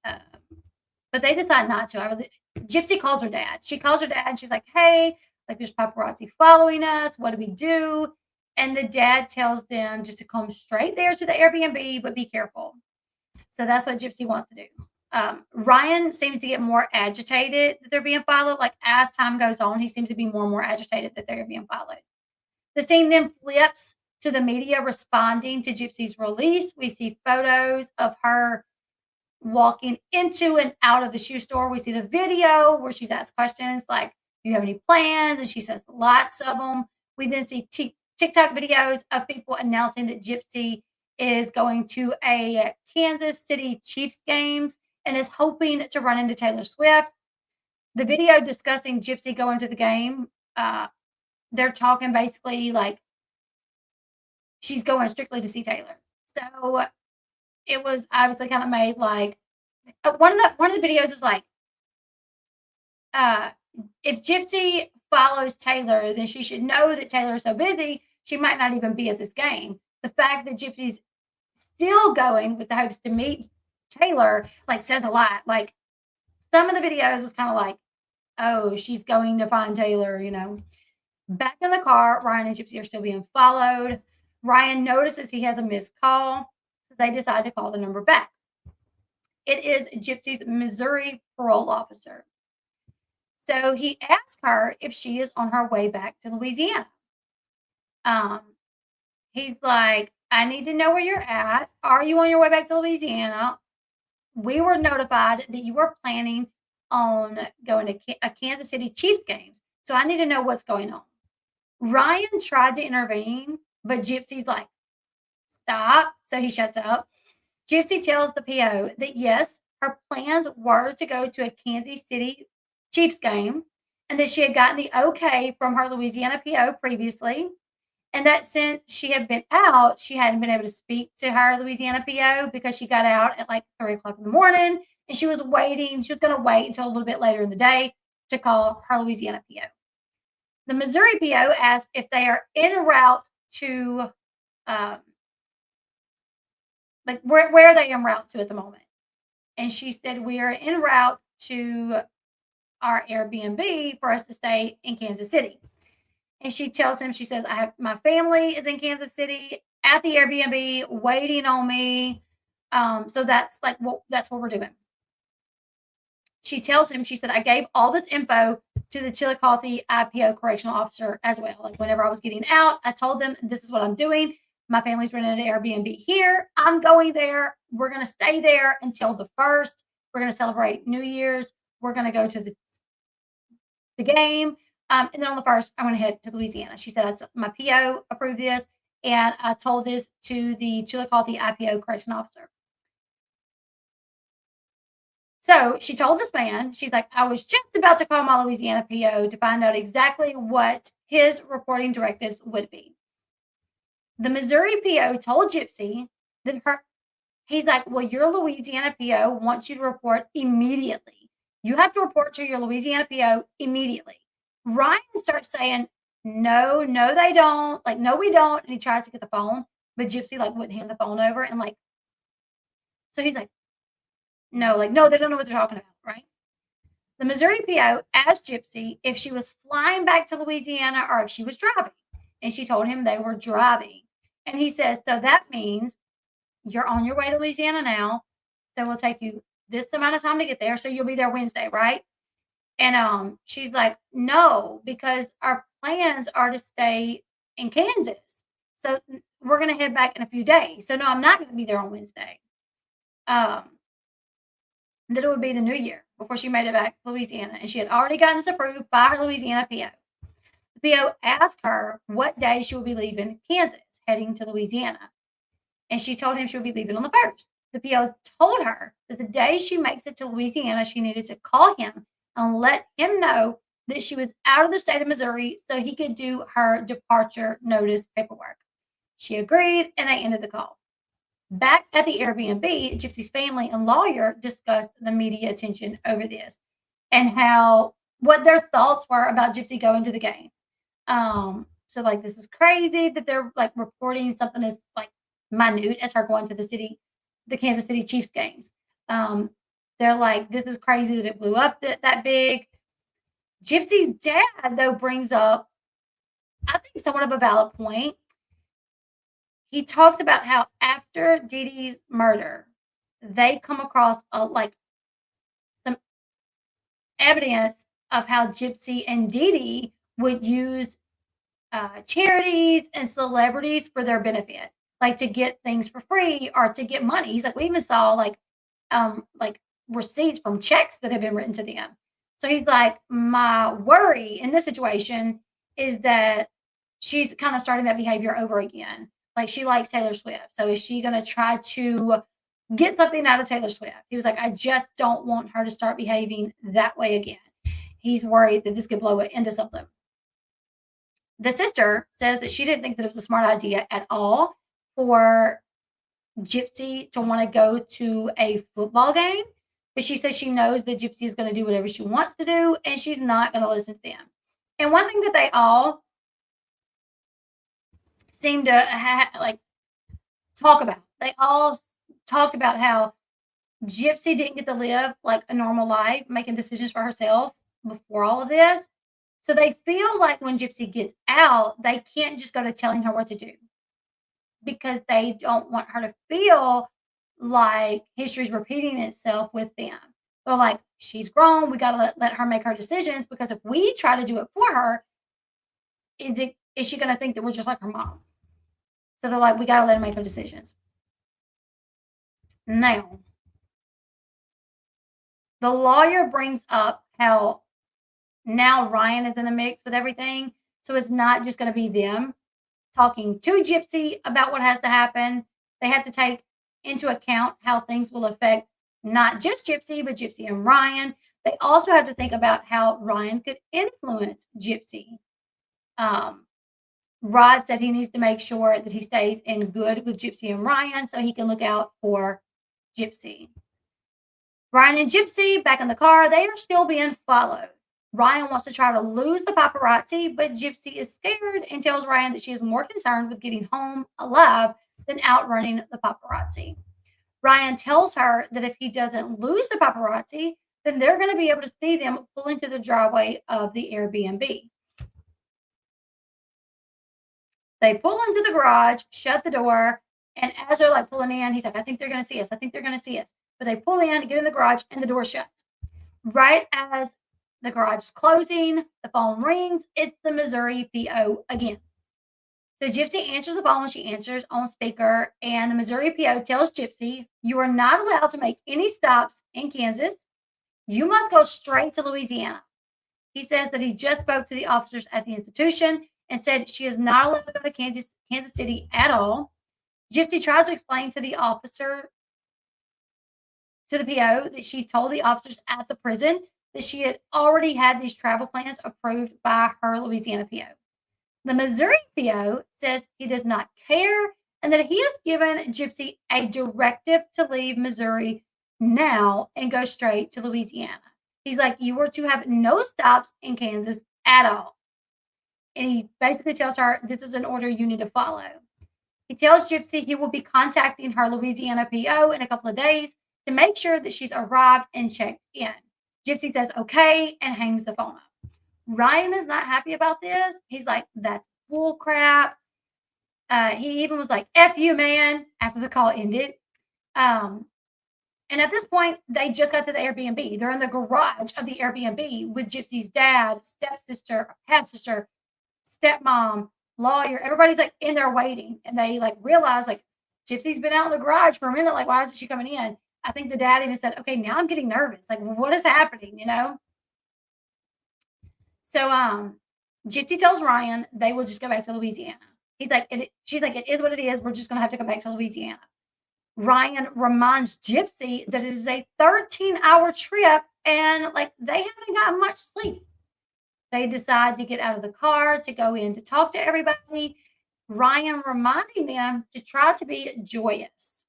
A: But they decide not to. Gypsy calls her dad. She calls her dad and she's like, hey, like there's paparazzi following us. What do we do? And the dad tells them just to come straight there to the Airbnb, but be careful. So that's what Gypsy wants to do. Ryan seems to get more agitated that they're being followed. Like as time goes on, he seems to be more and more agitated that they're being followed. The scene then flips to the media responding to Gypsy's release. We see photos of her walking into and out of the shoe store. We see the video where she's asked questions like, do you have any plans? And she says lots of them. We then see TikTok videos of people announcing that Gypsy is going to a Kansas City Chiefs games and is hoping to run into Taylor Swift. The video discussing Gypsy going to the game, they're talking basically like she's going strictly to see Taylor. So it was obviously kind of made like one of the videos is like, uh, if Gypsy follows Taylor, then she should know that Taylor's so busy, she might not even be at this game. The fact that Gypsy's still going with the hopes to meet Taylor, like, says a lot. Like, some of the videos was kind of like, oh, she's going to find Taylor, you know. Back in the car, Ryan and Gypsy are still being followed. Ryan notices he has a missed call, so they decide to call the number back. It is Gypsy's Missouri parole officer. So he asks her if she is on her way back to Louisiana. Um, he's like, I need to know where you're at. Are you on your way back to Louisiana? We were notified that you were planning on going to a Kansas City Chiefs games. So I need to know what's going on. Ryan tried to intervene, but Gypsy's like, stop. So he shuts up. Gypsy tells the PO that yes, her plans were to go to a Kansas City Chiefs game and that she had gotten the okay from her Louisiana PO previously. And that since she had been out, she hadn't been able to speak to her Louisiana PO because she got out at like 3 o'clock in the morning and she was waiting. She was going to wait until a little bit later in the day to call her Louisiana PO. The Missouri PO asked if they are en route to, like, where are they en route to at the moment? And she said, we are en route to our Airbnb for us to stay in Kansas City. And she tells him, she says, I have my family is in Kansas City at the Airbnb waiting on me. So that's like that's what we're doing. She tells him, she said, I gave all this info to the Chillicothe IPO correctional officer as well. Like, whenever I was getting out, I told them this is what I'm doing. My family's renting an Airbnb here. I'm going there. We're going to stay there until the 1st. We're going to celebrate New Year's. We're going to go to the game. And then on the 1st, I'm going to head to Louisiana. She said, my PO approved this. And I told this to the Chillicothe IPO correction officer. So she told this man, she's like, I was just about to call my Louisiana PO to find out exactly what his reporting directives would be. The Missouri PO told Gypsy that he's like, well, your Louisiana PO wants you to report immediately. You have to report to your Louisiana PO immediately. Ryan starts saying, no, they don't. Like, no, we don't. And he tries to get the phone, but Gypsy like wouldn't hand the phone over. And like, so he's like, no, they don't know what they're talking about, right? The Missouri PO asked Gypsy if she was flying back to Louisiana or if she was driving. And she told him they were driving. And he says, so that means you're on your way to Louisiana now. So it will take you this amount of time to get there. So you'll be there Wednesday, right? And she's like, no, because our plans are to stay in Kansas. So we're going to head back in a few days. So no, I'm not going to be there on Wednesday. That it would be the new year before she made it back to Louisiana. And she had already gotten this approved by her Louisiana PO. The PO asked her what day she would be leaving Kansas, heading to Louisiana. And she told him she would be leaving on the 1st. The PO told her that the day she makes it to Louisiana, she needed to call him and let him know that she was out of the state of Missouri so he could do her departure notice paperwork. She agreed, and they ended the call. Back at the Airbnb, Gypsy's family and lawyer discussed the media attention over this and what their thoughts were about Gypsy going to the game. So like, this is crazy that they're like reporting something as like minute as her going to the Kansas City Chiefs games. They're like, this is crazy that it blew up that big. Gypsy's dad, though, brings up, I think, somewhat of a valid point. He talks about how after Dee Dee's murder, they come across some evidence of how Gypsy and Dee Dee would use charities and celebrities for their benefit, like to get things for free or to get money. He's like, we even saw like receipts from checks that have been written to them. So he's like, my worry in this situation is that she's kind of starting that behavior over again. Like she likes Taylor Swift. So is she going to try to get something out of Taylor Swift? He was like, I just don't want her to start behaving that way again. He's worried that this could blow it into something. The sister says that she didn't think that it was a smart idea at all for Gypsy to want to go to a football game, but she says she knows that Gypsy is going to do whatever she wants to do and she's not going to listen to them. And one thing that they all seem to like talk about, they all talked about how Gypsy didn't get to live like a normal life, making decisions for herself before all of this. So they feel like when Gypsy gets out, they can't just go to telling her what to do because they don't want her to feel like history's repeating itself with them. They're like, she's grown. We got to let her make her decisions because if we try to do it for her, is she going to think that we're just like her mom? So they're like, we got to let her make her decisions. Now, the lawyer brings up how now Ryan is in the mix with everything. So it's not just going to be them talking to Gypsy about what has to happen. They have to take into account how things will affect not just Gypsy, but Gypsy and Ryan. They also have to think about how Ryan could influence Gypsy. Rod said he needs to make sure that he stays in good with Gypsy and Ryan so he can look out for Gypsy. Ryan and Gypsy back in the car, they are still being followed. Ryan wants to try to lose the paparazzi, but Gypsy is scared and tells Ryan that she is more concerned with getting home alive than outrunning the paparazzi. Ryan tells her that if he doesn't lose the paparazzi, then they're going to be able to see them pull into the driveway of the Airbnb. They pull into the garage, shut the door, and as they're like pulling in, he's like, I think they're going to see us. I think they're going to see us. But they pull in, get in the garage, and the door shuts. Right as the garage is closing, the phone rings. It's the Missouri P.O. again. So Gypsy answers the phone. She answers on speaker, and the Missouri P.O. tells Gypsy, you are not allowed to make any stops in Kansas. You must go straight to Louisiana. He says that he just spoke to the officers at the institution and said she is not allowed to go to Kansas City at all. Gypsy tries to explain to the officer, to the PO, that she told the officers at the prison that she had already had these travel plans approved by her Louisiana PO. The Missouri PO says he does not care and that he has given Gypsy a directive to leave Missouri now and go straight to Louisiana. He's like, you were to have no stops in Kansas at all. And he basically tells her, this is an order you need to follow. He tells Gypsy he will be contacting her Louisiana PO in a couple of days to make sure that she's arrived and checked in. Gypsy says, okay, and hangs the phone up. Ryan is not happy about this. He's like, that's bull crap. He even was like, F you, man, after the call ended. And at this point, they just got to the Airbnb. They're in the garage of the Airbnb with Gypsy's dad, stepsister, half-sister, stepmom, lawyer. Everybody's like in there waiting. And they like realize like Gypsy's been out in the garage for a minute. Like, why isn't she coming in? I think the dad even said, okay, now I'm getting nervous. Like, what is happening, you know? So Gypsy tells Ryan they will just go back to Louisiana. She's like, it is what it is. We're just going to have to go back to Louisiana. Ryan reminds Gypsy that it is a 13-hour trip and like they haven't gotten much sleep. They decide to get out of the car to go in to talk to everybody. Ryan reminding them to try to be joyous.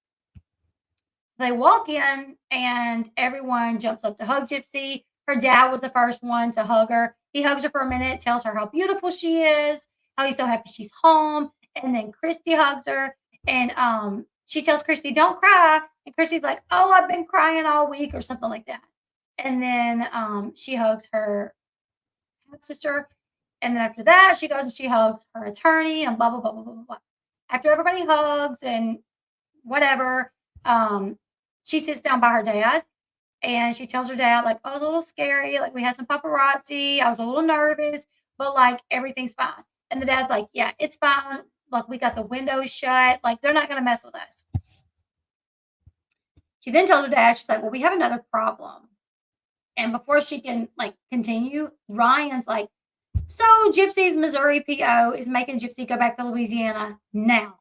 A: They walk in and everyone jumps up to hug Gypsy. Her dad was the first one to hug her. He hugs her for a minute, tells her how beautiful she is, how he's so happy she's home. And then Christy hugs her and she tells Christy, don't cry. And Christy's like, oh, I've been crying all week or something like that. And then she hugs her sister. And then after that, she goes and she hugs her attorney and blah, blah, blah, blah, blah, blah. After everybody hugs and whatever, she sits down by her dad and she tells her dad, like, oh, it was a little scary. Like, we had some paparazzi. I was a little nervous, but like, everything's fine. And the dad's like, yeah, it's fine. Like, we got the windows shut. Like, they're not going to mess with us. She then tells her dad, she's like, well, we have another problem. And before she can like continue, Ryan's like, So Gypsy's Missouri PO is making Gypsy go back to Louisiana now.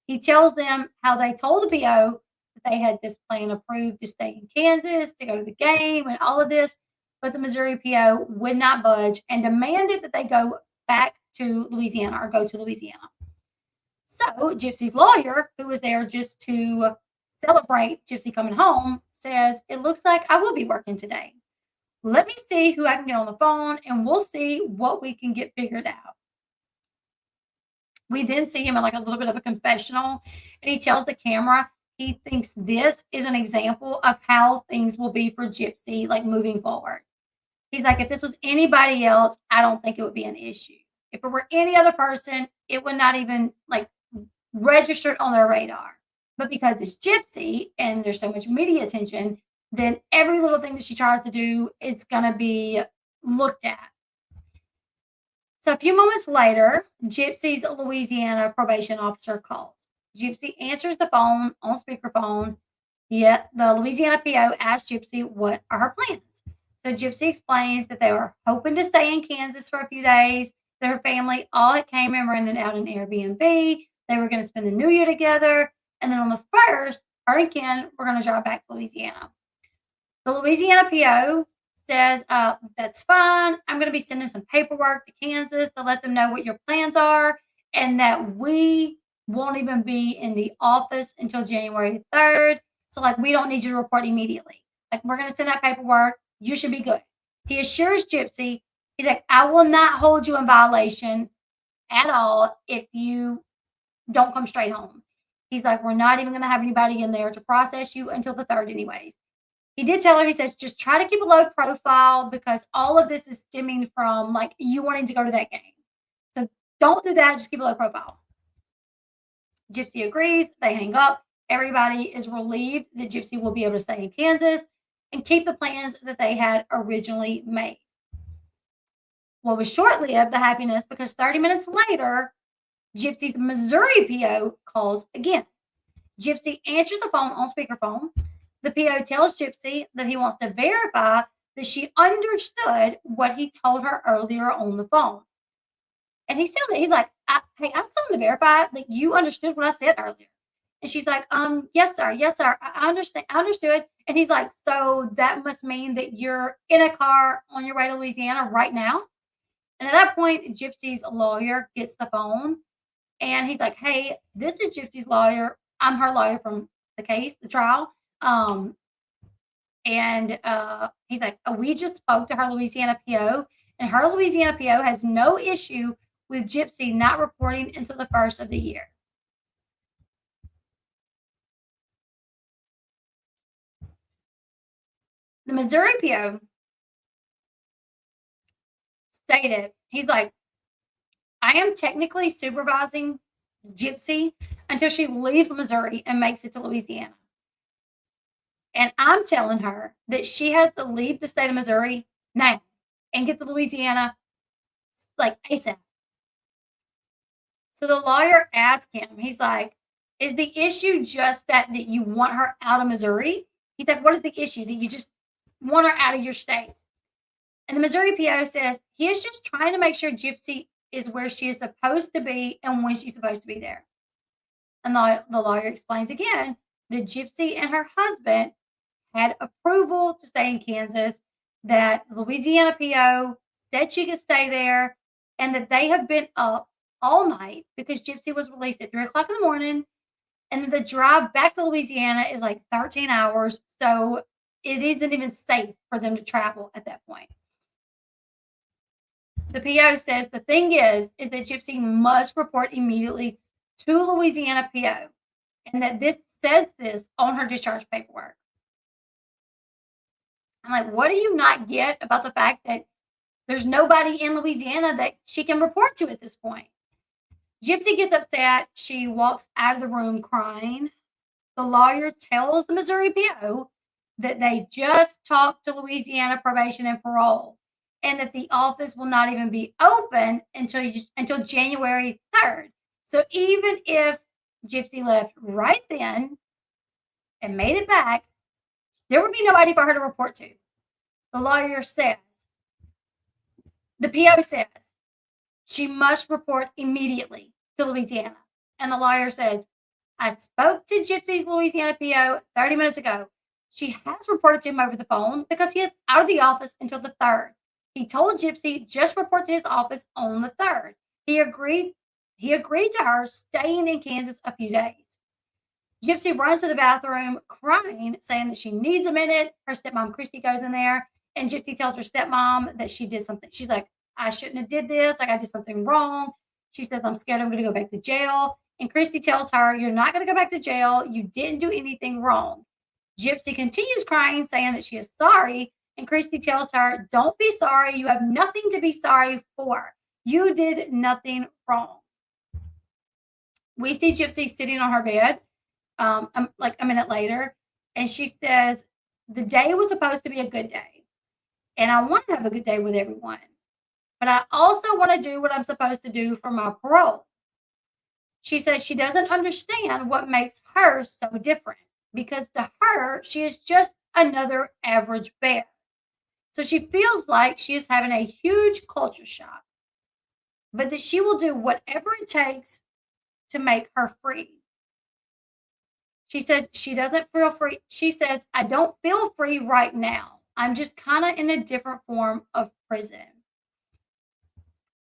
A: He tells them how they told the PO that they had this plan approved to stay in Kansas, to go to the game, and all of this, but the Missouri PO would not budge and demanded that they go back to Louisiana or go to Louisiana. So Gypsy's lawyer, who was there just to celebrate Gypsy coming home, says, "It looks like I will be working today. Let me see who I can get on the phone and we'll see what we can get figured out." We then see him in like a little bit of a confessional, and he tells the camera he thinks this is an example of how things will be for Gypsy, like moving forward. He's like, if this was anybody else, I don't think it would be an issue. If it were any other person, it would not even like registered on their radar. But because it's Gypsy and there's so much media attention, then every little thing that she tries to do, it's going to be looked at. So a few moments later, Gypsy's Louisiana probation officer calls. Gypsy answers the phone on speakerphone. Yet the Louisiana PO asks Gypsy what are her plans. So Gypsy explains that they were hoping to stay in Kansas for a few days, that her family all had came and rented out an Airbnb. They were going to spend the new year together. And then on the 1st, her and Ken were going to drive back to Louisiana. The Louisiana PO says, that's fine. I'm going to be sending some paperwork to Kansas to let them know what your plans are and that we won't even be in the office until January 3rd. So, like, we don't need you to report immediately. Like, we're going to send that paperwork. You should be good. He assures Gypsy, he's like, I will not hold you in violation at all if you don't come straight home. He's like, we're not even going to have anybody in there to process you until the 3rd anyways. He did tell her, he says, just try to keep a low profile because all of this is stemming from like you wanting to go to that game. So don't do that. Just keep a low profile. Gypsy agrees. They hang up. Everybody is relieved that Gypsy will be able to stay in Kansas and keep the plans that they had originally made. Well, it was short-lived, the happiness, because 30 minutes later, Gypsy's Missouri PO calls again. Gypsy answers the phone on speakerphone. The PO tells Gypsy that he wants to verify that she understood what he told her earlier on the phone. And he's telling it. He's like, hey, I'm calling to verify that you understood what I said earlier. And she's like, yes, sir. Yes, sir. I understand. I understood. And he's like, so that must mean that you're in a car on your way to Louisiana right now? And at that point, Gypsy's lawyer gets the phone. And he's like, hey, this is Gypsy's lawyer. I'm her lawyer from the case, the trial. He's like, we just spoke to her Louisiana PO, and her Louisiana PO has no issue with Gypsy not reporting until the 1st of the year. The Missouri PO stated, he's like, I am technically supervising Gypsy until she leaves Missouri and makes it to Louisiana. And I'm telling her that she has to leave the state of Missouri now and get to Louisiana like ASAP. So the lawyer asked him, he's like, is the issue just that you want her out of Missouri? He's like, what is the issue? That you just want her out of your state? And the Missouri PO says he is just trying to make sure Gypsy is where she is supposed to be and when she's supposed to be there. And the lawyer explains again that Gypsy and her husband had approval to stay in Kansas, that the Louisiana PO said she could stay there, and that they have been up all night because Gypsy was released at 3 o'clock in the morning. And the drive back to Louisiana is like 13 hours. So it isn't even safe for them to travel at that point. The PO says the thing is that Gypsy must report immediately to Louisiana PO, and that this says this on her discharge paperwork. I'm like, what do you not get about the fact that there's nobody in Louisiana that she can report to at this point? Gypsy gets upset. She walks out of the room crying. The lawyer tells the Missouri PO that they just talked to Louisiana Probation and Parole, and that the office will not even be open until January 3rd. So even if Gypsy left right then and made it back, there would be nobody for her to report to. The lawyer says, the PO says, She must report immediately to Louisiana. And the lawyer says, I spoke to Gypsy's Louisiana PO 30 minutes ago. She has reported to him over the phone because he is out of the office until the 3rd. He told Gypsy just report to his office on the 3rd. He agreed to her staying in Kansas a few days. Gypsy runs to the bathroom crying, saying that she needs a minute. Her stepmom, Christy, goes in there, and Gypsy tells her stepmom that she did something. She's like, I shouldn't have did this. Like, I did something wrong. She says, I'm scared I'm going to go back to jail. And Christy tells her, you're not going to go back to jail. You didn't do anything wrong. Gypsy continues crying, saying that she is sorry. And Christy tells her, don't be sorry. You have nothing to be sorry for. You did nothing wrong. We see Gypsy sitting on her bed, like a minute later, and she says, the day was supposed to be a good day. And I want to have a good day with everyone. But I also want to do what I'm supposed to do for my parole. She says she doesn't understand what makes her so different because to her, she is just another average bear. So she feels like she is having a huge culture shock, but that she will do whatever it takes to make her free. She says she doesn't feel free. She says, I don't feel free right now. I'm just kind of in a different form of prison.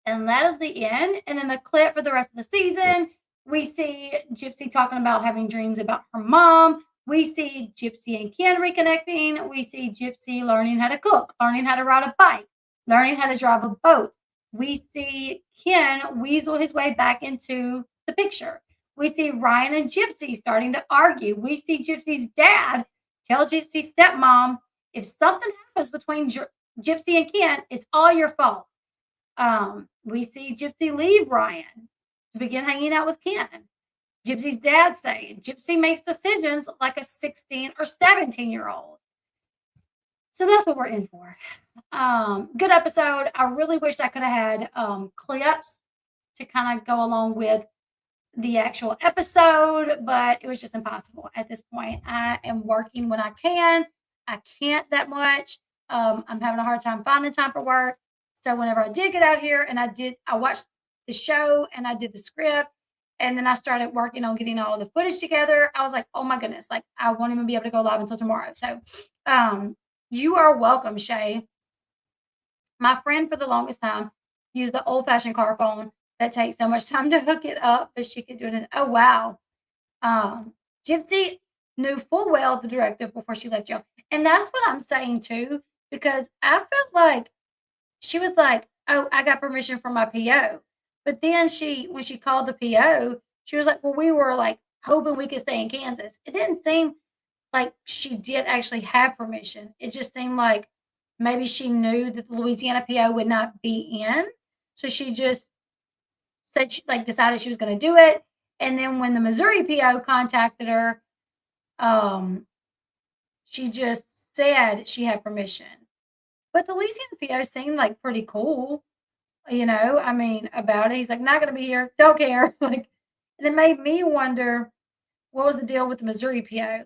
A: And that is the end. And then the clip for the rest of the season, we see Gypsy talking about having dreams about her mom. We see Gypsy and Ken reconnecting. We see Gypsy learning how to cook, learning how to ride a bike, learning how to drive a boat. We see Ken weasel his way back into the picture. We see Ryan and Gypsy starting to argue. We see Gypsy's dad tell Gypsy's stepmom, if something happens between Gypsy and Ken, it's all your fault. We see Gypsy leave Ryan to begin hanging out with Ken. Gypsy's dad saying Gypsy makes decisions like a 16 or 17-year-old. So that's what we're in for. Good episode. I really wished I could have had clips to kind of go along with the actual episode, but it was just impossible at this point. I am working when I can. I can't that much. I'm having a hard time finding time for work. So whenever I did get out here and I watched the show and I did the script and then I started working on getting all the footage together, I was like, oh my goodness, like I won't even be able to go live until tomorrow. So you are welcome, Shay. My friend for the longest time used the old-fashioned car phone that takes so much time to hook it up, but she could do it. Oh, wow. Gypsy knew full well the directive before she left jail. And that's what I'm saying too, because I felt like she was like, oh, I got permission from my PO. But then when she called the PO, she was like, well, we were like hoping we could stay in Kansas. It didn't seem like she did actually have permission. It just seemed like maybe she knew that the Louisiana PO would not be in. So she just said decided she was going to do it. And then when the Missouri PO contacted her, she just said she had permission. But the Louisiana PO seemed like pretty cool, about it. He's like, not going to be here. Don't care. And it made me wonder, what was the deal with the Missouri PO?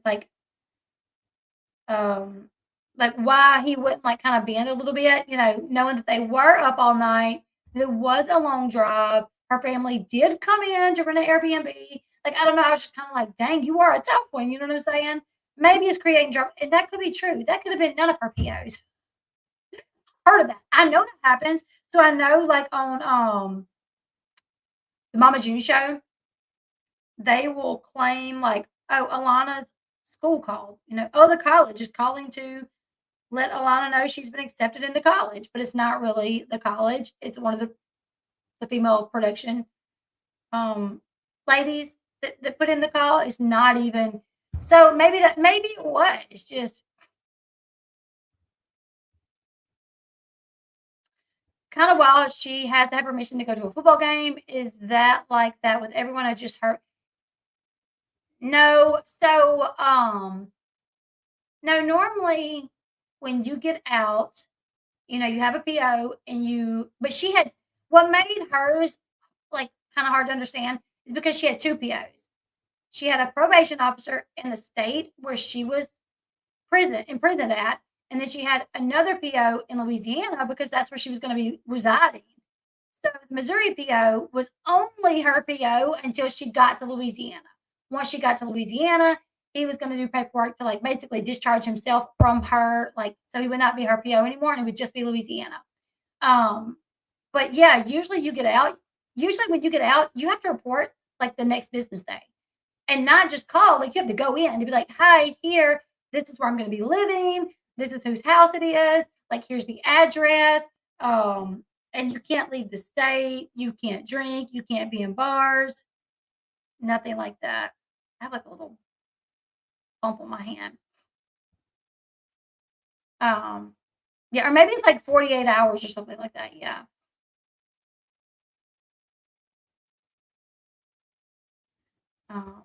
A: Why he wouldn't kind of bend a little bit, knowing that they were up all night. It was a long drive. Her family did come in to rent an Airbnb. I don't know. I was just kind of like, dang, you are a tough one. You know what I'm saying? Maybe it's creating drama. And that could be true. That could have been none of her POs. Heard of that. I know that happens. So I know on the Mama June show, they will claim oh, Alana's school called, the college is calling to let Alana know she's been accepted into college, but it's not really the college. It's one of the female production ladies that put in the call. It's not even, so maybe it was just kind of wild. She has to have permission to go to a football game. Is that like that with everyone? I just heard. No. So, no, normally when you get out, you have a PO but she had, what made hers kind of hard to understand is because she had two POs. She had a probation officer in the state where she was imprisoned at, and then she had another PO in Louisiana because that's where she was going to be residing. So the Missouri PO was only her PO until she got to Louisiana. Once she got to Louisiana, he was going to do paperwork to like basically discharge himself from her, like so he would not be her PO anymore, and it would just be Louisiana. Um, but yeah, usually you get out. Usually when you get out, you have to report like the next business day, and not just call. Like you have to go in to be like, "Hi, here. This is where I'm going to be living. This is whose house it is. Like here's the address." Um, and you can't leave the state. You can't drink. You can't be in bars. Nothing like that. I have like a little bump on my hand. Um, yeah, or maybe it's like 48 hours or something like that. Yeah. Um,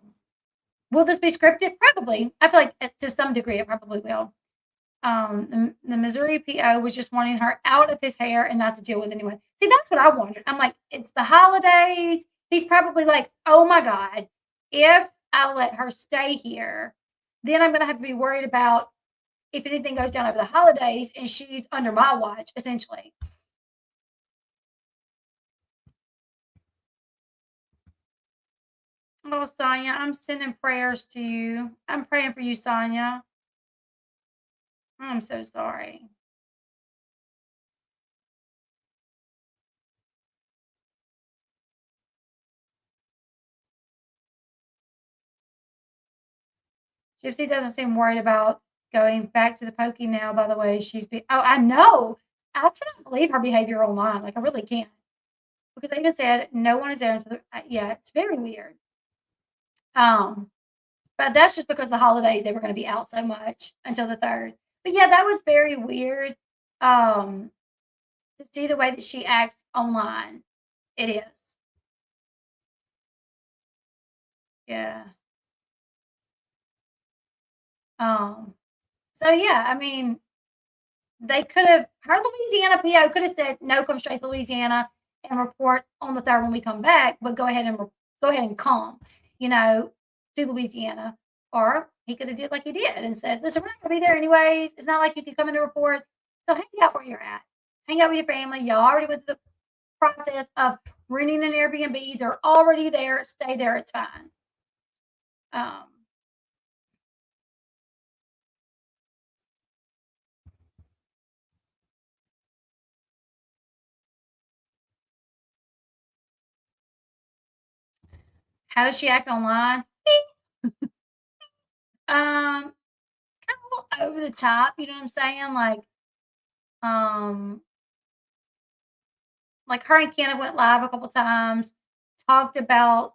A: will this be scripted? Probably. I feel like to some degree it probably will. The Missouri PO was just wanting her out of his hair and not to deal with anyone. See, that's what I wondered. I'm like, it's the holidays. He's probably like, oh my God, if I let her stay here, then I'm going to have to be worried about if anything goes down over the holidays and she's under my watch, essentially. Oh, Sonia, I'm sending prayers to you. I'm praying for you, Sonia. I'm so sorry. Gypsy doesn't seem worried about going back to the pokey now, by the way. Oh, I know. I cannot believe her behavior online. Like, I really can't. Because I even said no one is there until yeah, it's very weird. Um, but that's just because the holidays they were going to be out so much until the third. But yeah, that was very weird. Um, to see the way that she acts online. It is. Yeah. Um, so yeah, I mean, they could have her Louisiana PO could have said, "No, come straight to Louisiana and report on the third when we come back, but go ahead and come, you know, to Louisiana." Or he could have did like he did and said, "Listen, we're not gonna be there anyways. It's not like you can come in to report. So hang out where you're at. Hang out with your family. Y'all already went through the process of renting an Airbnb. They're already there. Stay there. It's fine." Um, how does she act online? Kind of a little over the top, you know what I'm saying? Um, like her and Kenna went live a couple times, talked about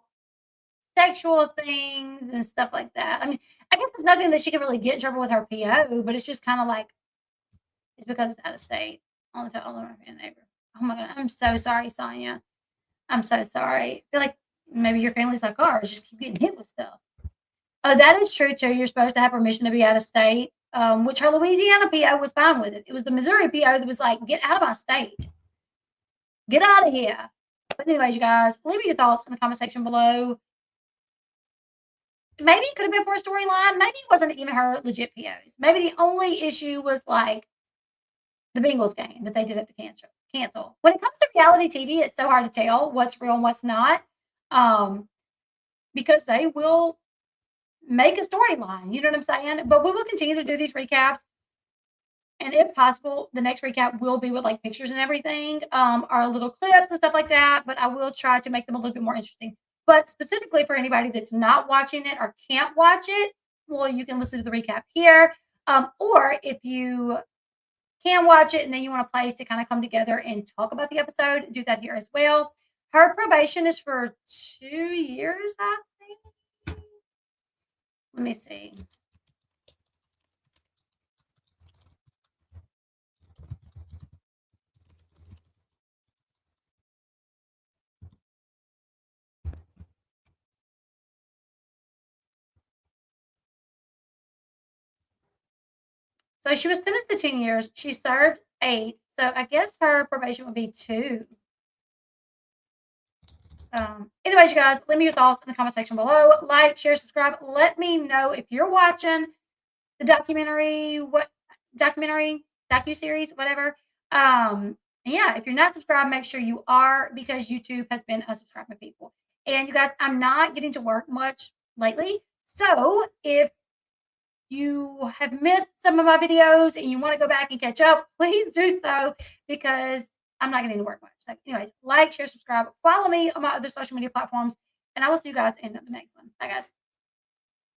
A: sexual things and stuff like that. I mean, I guess there's nothing that she could really get in trouble with her PO, but it's just kind of like it's because it's out of state. All of my neighbor. Oh my god, I'm so sorry, Sonia. I'm so sorry. I feel like maybe your family's like ours, just keep getting hit with stuff. Oh, that is true too. You're supposed to have permission to be out of state, which her Louisiana PO was fine with it. It was the Missouri PO that was like, "Get out of my state, get out of here." But anyways, you guys, leave me your thoughts in the comment section below. Maybe it could have been for a storyline. Maybe it wasn't even her legit POs. Maybe the only issue was like the Bengals game that they did have to cancel. When it comes to reality TV, it's so hard to tell what's real and what's not, um, because they will make a storyline. You know what I'm saying? But we will continue to do these recaps. And if possible, the next recap will be with like pictures and everything, or little clips and stuff like that. But I will try to make them a little bit more interesting. But specifically for anybody that's not watching it or can't watch it, well, you can listen to the recap here. Or if you can watch it and then you want a place to kind of come together and talk about the episode, do that here as well. Her probation is for 2 years, I think. Let me see. So she was sentenced to 10 years. She served 8. So I guess her probation would be 2. Anyways, you guys, leave me your thoughts in the comment section below. Like, share, subscribe. Let me know if you're watching the documentary, docu series, whatever. And yeah, if you're not subscribed, make sure you are because YouTube has been unsubscribing people. And you guys, I'm not getting to work much lately. So if you have missed some of my videos and you want to go back and catch up, please do so because I'm not getting to work much. So, anyways, like, share, subscribe, follow me on my other social media platforms, and I will see you guys in the next one. Bye, guys.